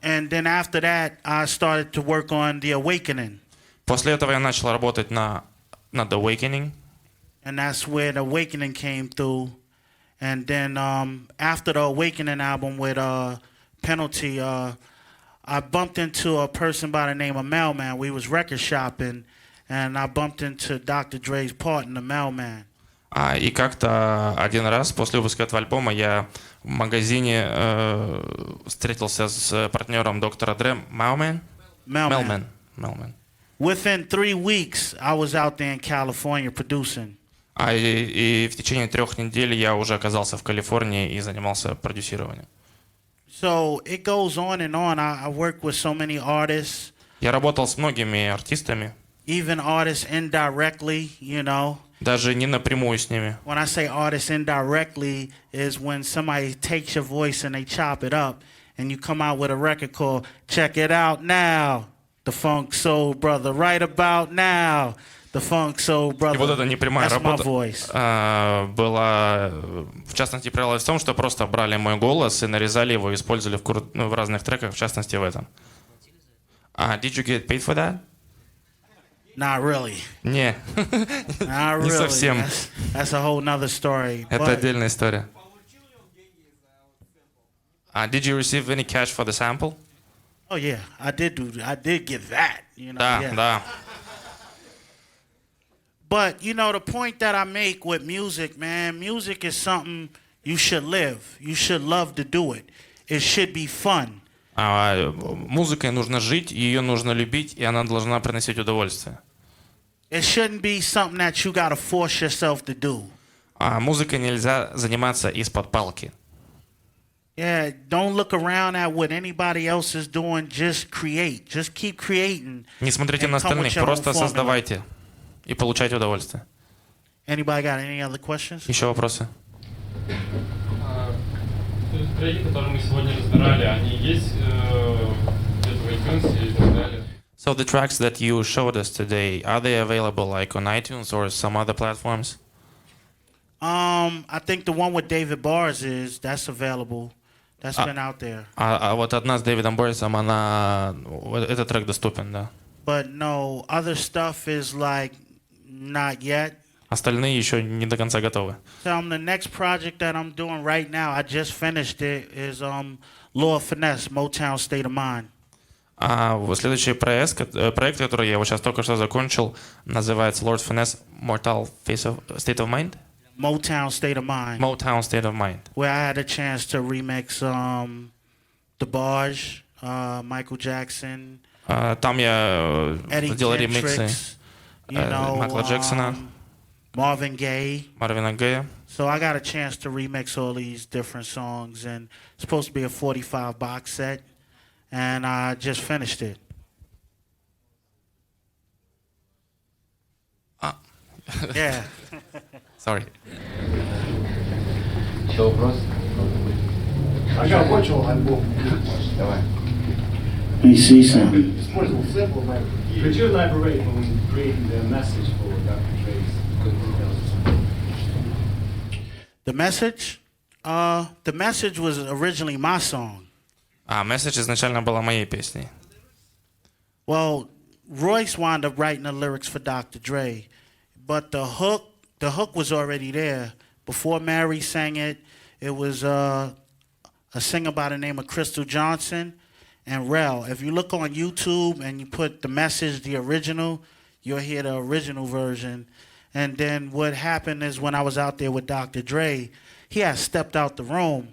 And then after that, I started to work on The Awakening. После этого я начал работать над Awakening. And that's where The Awakening came through. And then after the Awakening album with Penalty, I bumped into a person by the name of Mailman. We was record shopping, and I bumped into Dr. Dre's partner, Mailman. И как-то один раз после выпуска этого альбома я в магазине встретился с партнером доктора Дре, Mailman. Within 3 weeks, I was out there in California producing. И в течение 3 недель я уже оказался в Калифорнии и занимался продюсированием. So it goes on and on. I work with so many artists. Я работал с многими артистами, Even artists indirectly, you know. даже не напрямую с ними. When I say artists indirectly is when somebody takes your voice and they chop it up and you come out with a record called Check It Out Now, the Funk Soul Brother, right about now, the Funk Soul Brother. И вот эта непрямая That's my работа voice. была, в частности, проявилась в том, что просто брали мой голос и нарезали его, и использовали в разных треках, в частности в этом. Did you get paid for that? Not really. Не, Not не really. совсем. That's a whole nother story. Это But отдельная история. Did you receive any cash for the sample? oh yeah, I did get that. You know. Да, yeah. да. But you know the point that I make with music, man, music is something you should live. You should love to do it. It should be fun. Музыкой нужно жить, ее нужно любить, и она должна приносить удовольствие. It shouldn't be something that you gotta force yourself to do. Музыкой нельзя заниматься из-под палки. Yeah, don't look around at what anybody else is doing. Just create. Just keep creating. Не смотрите and на come with остальных, your own просто formula. создавайте и получайте удовольствие. Anybody got any other questions? Еще вопросы? Треки, которые мы сегодня разбирали, они есть где-то в iTunes и так далее? So the tracks that you showed us today, are they available like on iTunes or some other platforms? I think the one with David Bars that's available. That's been out there. Вот одна с Дэвидом Борисом, этот трек доступен, да. But no, other stuff is like not yet. Остальные еще не до конца готовы. So the next project that I'm doing right now, I just finished it, is Lord Finesse, Motown State of Mind. Следующий проект, который я вот сейчас только что закончил, называется Lord Finesse Mortal State of Mind? Motown State of Mind. Motown State of Mind. Where I had a chance to remix The Barge, Michael Jackson, Там я Eddie сделал ремиксы Kendricks, you know, Майкла Джексона, Marvin Gaye. Марвина Гея. So I got a chance to remix all these different songs, and it's supposed to be a 45 box set, and I just finished it. Yeah. Sorry. Еще вопрос? Закончил альбом. Давай. Let me see something. Использовал сэмпл, Could you elaborate on creating the message for Dr. Dre's? The message? The message was originally my song. Message изначально была моей песней. Well, Royce wound up writing the lyrics for Dr. Dre, but the hook was already there. Before Mary sang it, it was a singer by the name of Crystal Johnson and Rel. If you look on YouTube and you put The Message, the original, you'll hear the original version. And then what happened is when I was out there with Dr. Dre, he had stepped out the room.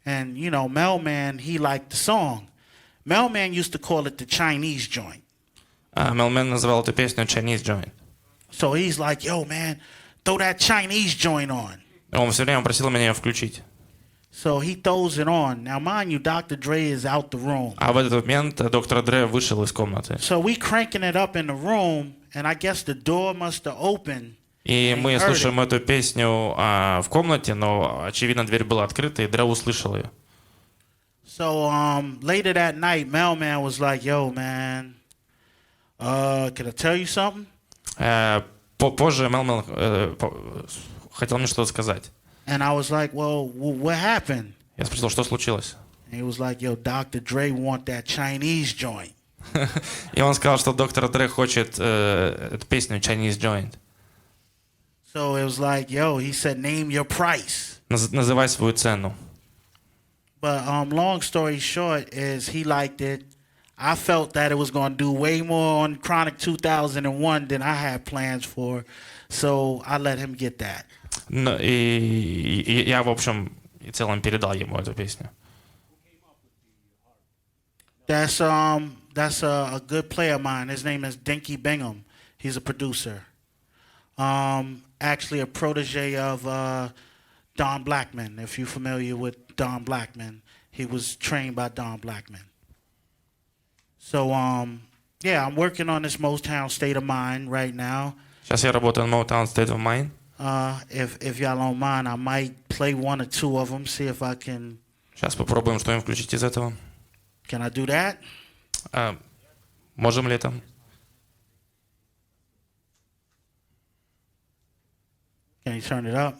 And, you know, Melman, he liked the song. Melman used to call it the Chinese joint. Мелмен называл эту песню Chinese Joint. So he's like, yo, man, throw that Chinese joint on. Он все время просил меня ее включить. So he throws it on. Now, mind you, Dr. Dre is out the room. А в этот момент доктор Дре вышел из комнаты. So we cranking it up in the room, and I guess the door must have opened. И мы слушаем эту песню в комнате, но, очевидно, дверь была открыта, и Дре услышал ее. So later that night, Melman was like, yo, man, can I tell you something? Позже Мелмен хотел мне что-то сказать. And I was like, well, what happened? Я спросил, что случилось? And he was like, yo, Dr. Dre want that Chinese joint. И он сказал, что доктор Дре хочет эту песню Chinese Joint. So it was like, yo, he said, name your price. Называй свою цену. But long story short is he liked it. I felt that it was going to do way more on Chronic 2001 than I had plans for. So I let him get that. И я, в общем, и целом передал ему эту песню. That's a good player of mine. His name is Dinky Bingham. He's a producer. Actually a protege of Don Blackman. If you're familiar with Don Blackman, he was trained by Don Blackman. So yeah, I'm working on this Motown State of Mind right now. Сейчас я работаю на Motown State of Mind. If y'all don't mind, I might play one or two of them, see if I can. Сейчас попробуем что-нибудь включить из этого. Can I do that? Можем ли это? Can you turn it up?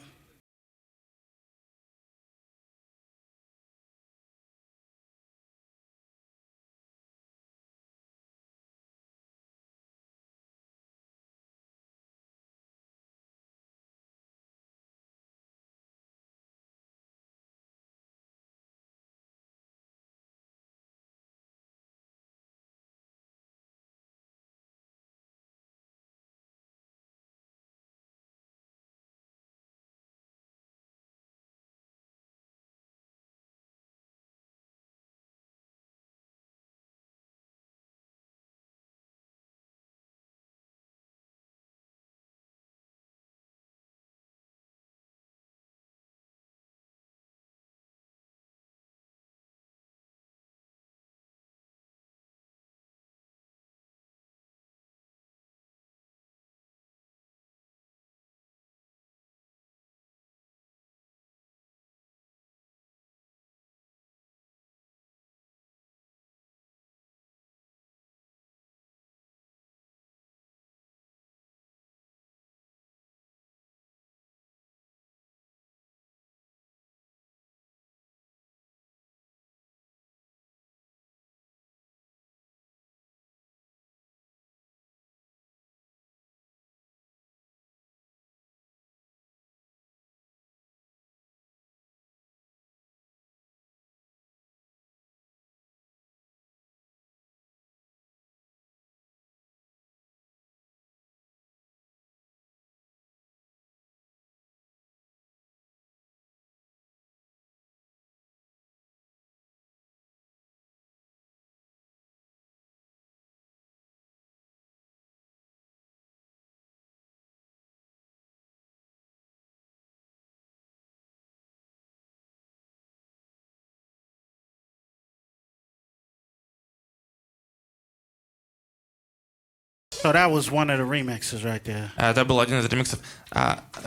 So that was one of the remixes right there. Это был один из ремиксов.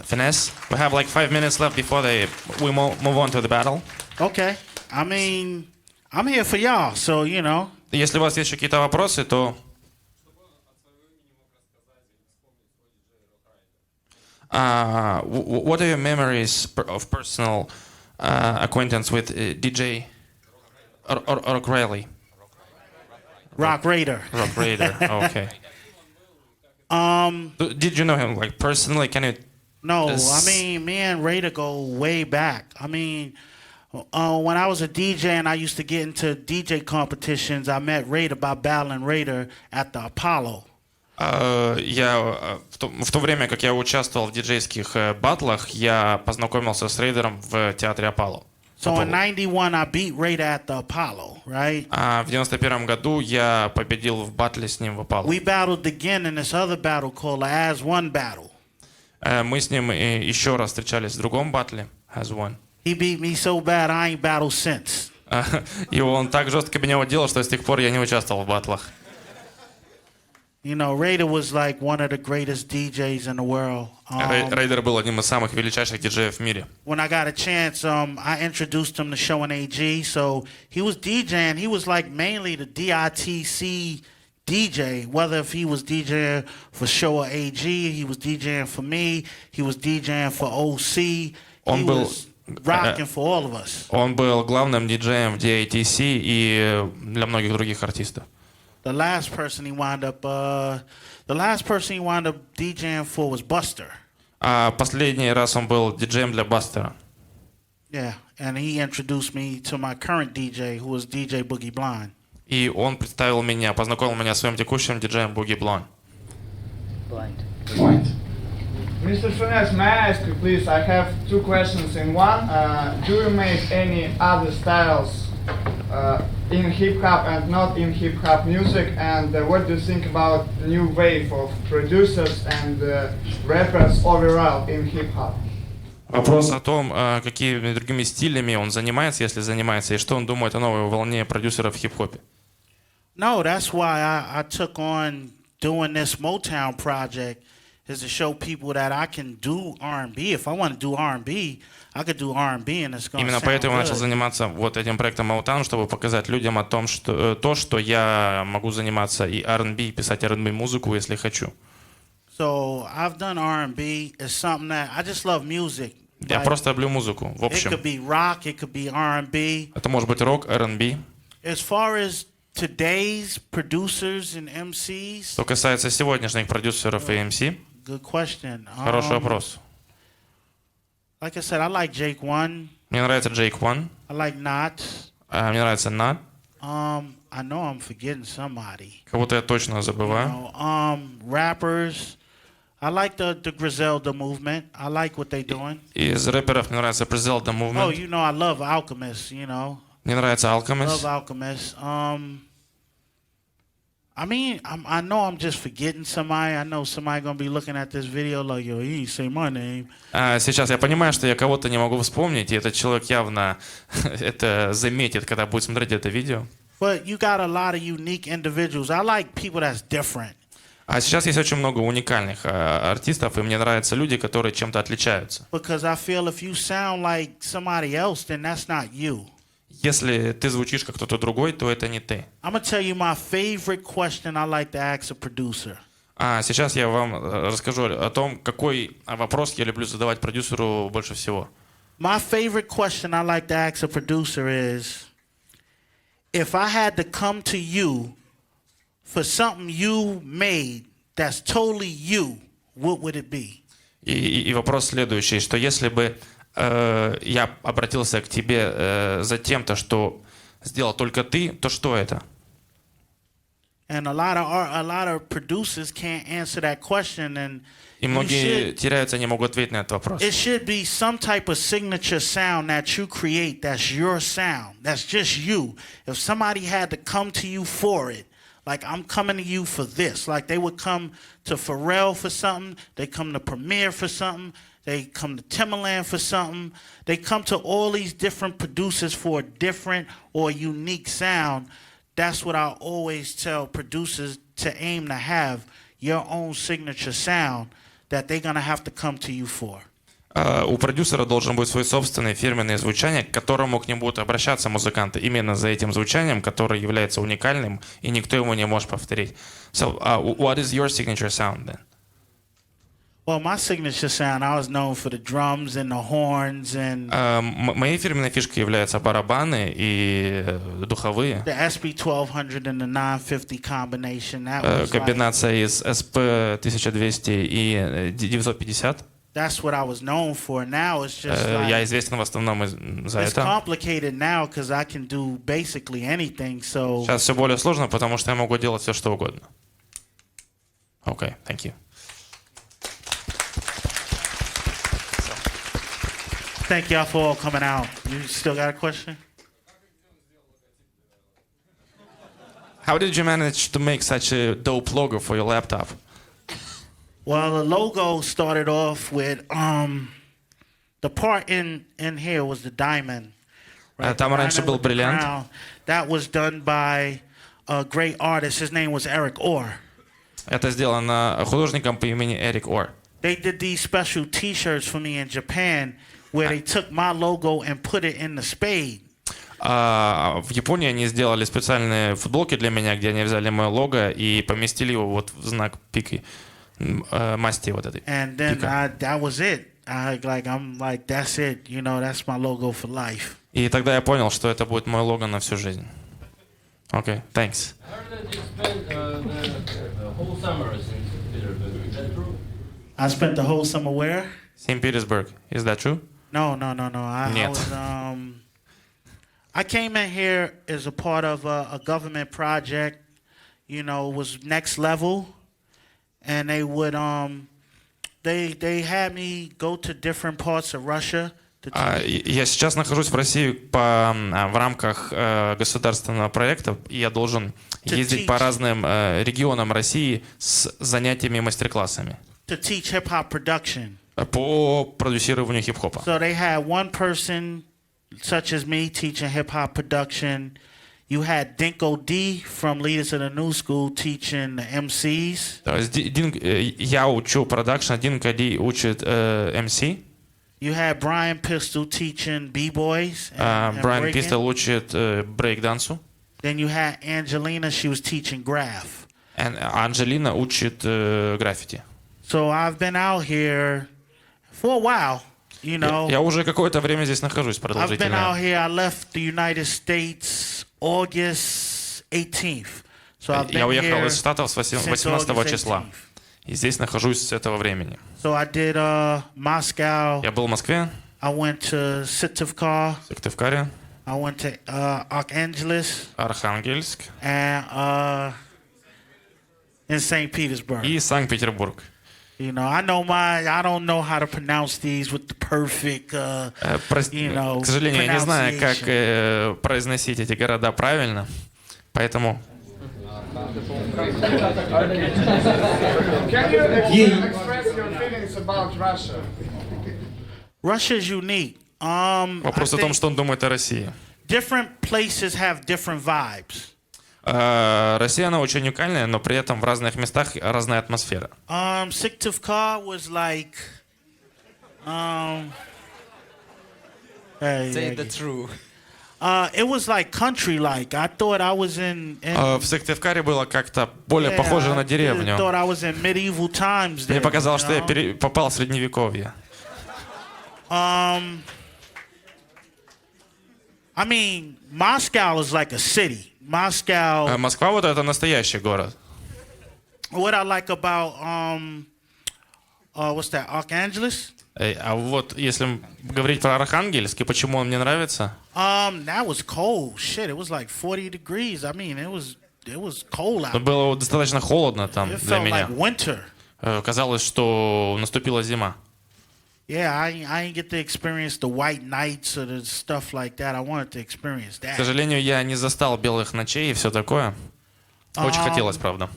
Finesse, we have like 5 minutes left before we move on to the battle. Okay. I mean, I'm here for y'all, so, you know. Если у вас есть какие-то вопросы, то... What are your memories of personal acquaintance with DJ Rock Riley? Rock Raider. Rock Raider. Okay. Did you know him like personally? Can you? No, This- I mean, me and Raider go way back. I mean, when I was a DJ and I used to get into DJ competitions, I met Raider by battling Raider at the Apollo. Я в то время, как я участвовал в диджейских батлах, я познакомился с Рейдером в театре Apollo. So in 91, I beat Raider at the Apollo, right? А в 91 году я победил в батле с ним в Apollo. We battled again in this other battle called the As One Battle. Мы с ним еще раз встречались в другом батле, As One. He beat me so bad I ain't battled since. И он так жестко меня уделал, что с тех пор я не участвовал в батлах. You know, Raider was like one of the greatest DJs in the world. Рейдер был одним из самых величайших диджеев в мире. When I got a chance, I introduced him to Show and AG. So he was DJing. He was like mainly the DITC DJ. Whether if he was DJing for Show or AG, he was DJing for me. He was DJing for OC. He Он был was rocking for all of us. Он был главным диджеем в DITC и для многих других артистов. The last person he wound up DJing for was Buster. А последний раз он был диджеем для Бастера. Yeah, and he introduced me to my current DJ, who was DJ Boogie Blind. И он представил меня, познакомил меня с своим текущим диджеем Boogie Blonde. Mr. Funes, may I ask you, please? I have two questions in one. Do you make any other styles in hip hop and not in hip hop music? And what do you think about new wave of producers and rappers overall in hip hop? Вопрос о том, какими другими стилями он занимается, если занимается, и что он думает о новой волне продюсеров в хип-хопе. No, that's why I took on doing this Motown project, is to show people that I can do R&B. If I want to do R&B, I could do R&B, and it's going to Именно sound поэтому я начал good. заниматься вот этим проектом Motown, чтобы показать людям о том, что то, что я могу заниматься и R&B, и писать R&B музыку, если хочу. So I've done R&B. It's something that I just love music. Я Like, просто люблю музыку, в it общем. could be rock, it could be R&B. Это может быть рок, R&B. As far as today's producers and MCs, Что касается сегодняшних продюсеров и MC, good question. хороший вопрос. Like I said, I like Jake One. Мне нравится Jake One, I like Not. мне нравится Nat. I know I'm forgetting somebody. Кого-то я точно You забываю. know, rappers. I like the Griselda movement. I like what they doing. Из рэперов мне нравится Griselda Oh, Movement. you know, I love Alchemist. You know, Мне нравится love Alchemist. Alchemist. I mean, I know I'm just forgetting somebody. I know somebody gonna be looking at this video like, yo, he ain't say my name. Сейчас я понимаю, что я кого-то не могу вспомнить, и этот человек явно это заметит, когда будет смотреть это видео. But you got a lot of unique individuals. I like people that's different. А сейчас есть очень много уникальных артистов, и мне нравятся люди, которые чем-то отличаются. Because I feel if you sound like somebody else, then that's not you. Если ты звучишь как кто-то другой, то это не ты. I'm gonna tell you my favorite question I like to ask a producer. А сейчас я вам расскажу о том, какой вопрос я люблю задавать продюсеру больше всего. My favorite question I like to ask a producer is, if I had to come to you for something you made that's totally you, what would it be? И вопрос следующий, что если бы я обратился к тебе за тем-то, что сделал только ты, то что это? And a lot of producers can't answer that question, and И многие теряются, не могут ответить на этот вопрос. it should be some type of signature sound that you create that's your sound, that's just you. If somebody had to come to you for it, like I'm coming to you for this, like they would come to Pharrell for something, they come to Premier for something, they come to Timbaland for something, they come to all these different producers for a different or unique sound. That's what I always tell producers to aim to have, your own signature sound that they're going to have to come to you for. У продюсера должен быть свой собственный фирменное звучание, к которому к ним будут обращаться музыканты именно за этим звучанием, которое является уникальным, и никто его не может повторить. So, what is your signature sound then? Well, my signature sound, I was known for the drums and the horns and Моей фирменной фишкой являются барабаны и духовые. the SB1200 and the 950 combination. That was like, Комбинация из SP 1200 и 950. that's what I was known for. Now it's just Я like, известен в основном за it's это. complicated now because I can do basically anything. So Сейчас все более сложно, потому что я могу делать все, что угодно. Okay, thank you. thank y'all for all coming out. You still got a question? How did you manage to make such a dope logo for your laptop? Well, the logo started off with the part in here was the diamond. Там the раньше diamond был with the бриллиант. crown. That was done by a great artist. His name was Eric Orr. Это сделано художником по имени Эрик Ор. They did these special T-shirts for me in Japan, where they took my logo and put it in the spade. В Японии они сделали специальные футболки для меня, где они взяли мое лого и поместили его вот в знак пики, масти вот этой. And then Пика. that was it. I'm like, that's it. You know, that's my logo for life. И тогда я понял, что это будет мой лого на всю жизнь. Okay, thanks. I heard that you spent the whole summer in St. Petersburg. Is that true? I spent the whole summer where? St. Petersburg. Is that true? No. I Нет. was I came in here as a part of a government project. You know, it was next level, and they would they had me go to different parts of Russia to teach. Я сейчас нахожусь в России в рамках государственного проекта, и я должен ездить по разным регионам России с занятиями и мастер-классами To teach hip hop production. по продюсированию хип-хопа. So they had one person, such as me, teaching hip hop production. You had Dinko D from Leaders of the New School teaching the MCs. То есть я учу продакшн, Динка Ди учит MC, You had Brian Pistol teaching b-boys and Брайан breaking. Пистол учит брейк-дансу, Then you had Angelina, she was teaching graph. а Анджелина учит граффити. So I've been out here for a while, you know. Я уже какое-то время здесь нахожусь I've been out продолжительно. here. I left the United States August 18th. So I've Я been уехал here из Штатов с since 18 August числа. 18th. И здесь нахожусь с этого времени. So I did Moscow. Я был в Москве, I went to Syktyvkar. Сыктывкаре, I went to Archangeles Архангельск and in St. Petersburg. и Санкт-Петербург. You know, I don't know how to pronounce these with the perfect, you know, К сожалению, я не знаю, как pronunciation. произносить эти города правильно, поэтому Can you express your feelings about Russia? Russia's unique. I вопрос о том, think что он думает о России. different places have different vibes. Россия, она очень уникальная, но при этом в разных местах разная атмосфера. Syktyvkar was like, Say the truth. it was like country-like. I thought I was in В Сыктывкаре было как-то более yeah, похоже I на деревню. thought I was in medieval times there. Мне показалось, что you я know? попал в Средневековье. I mean, Moscow is like a city. Moscow. Москва вот это настоящий город. What I like about what's that? Archangeles. А вот если говорить про Архангельск и почему он мне нравится, That was cold. Shit, it was like 40 degrees. I mean, it was cold out. было достаточно холодно там It для felt меня. like winter. Казалось, что наступила зима. Yeah, I ain't get to experience the white nights or the stuff like that. I wanted to experience К that. сожалению, я не застал белых ночей и все такое. Очень хотелось, правда.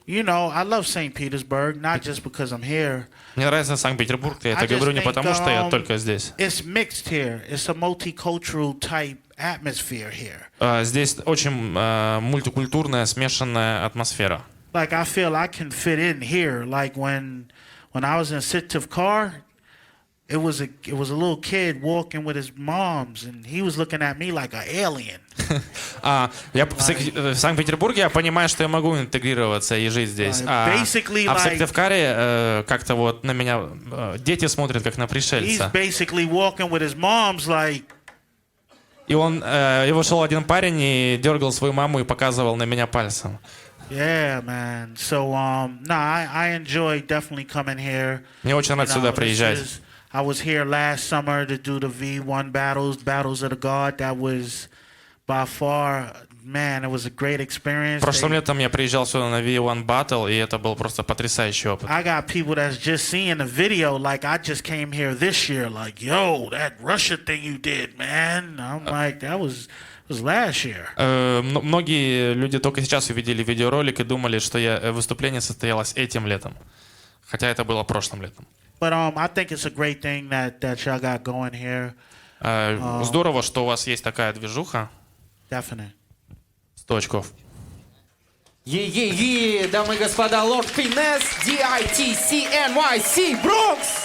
You know, I love St. Petersburg, not just because I'm here. Мне нравится Санкт-Петербург, я это I just говорю не think, потому, что я только здесь. It's mixed here. It's a multicultural type atmosphere here. Здесь очень мультикультурная, смешанная атмосфера. Like I feel I can fit in here. Like when I was in Syktyvkar, it was a little kid walking with his moms, and he was looking at me like an alien. Я в Санкт-Петербурге я понимаю, что я могу интегрироваться и жить здесь. А в Сыктывкаре как-то вот на меня дети смотрят как на He's пришельца. basically walking with his moms like. И его шел один парень и дергал свою маму и показывал на меня пальцем. Yeah, man. So, I enjoy definitely coming here. Мне очень нравится сюда This приезжать. I was here last summer to do the V1 battles of the God. That was by far, man, it was a great experience. Прошлым летом я приезжал сюда на V1 Battle, и это был просто потрясающий опыт. I got people that's just seeing the video like I just came here this year, like, yo, that Russia thing you did, man. I'm like, that was last year. Многие люди только сейчас увидели видеоролик и думали, что выступление состоялось этим летом. Хотя это было прошлым летом. But I think it's a great thing that y'all got going here. Здорово, что у вас есть такая движуха. Definitely. 100 очков. Дамы и господа, Lord Finesse, DITC, NYC, Bronx!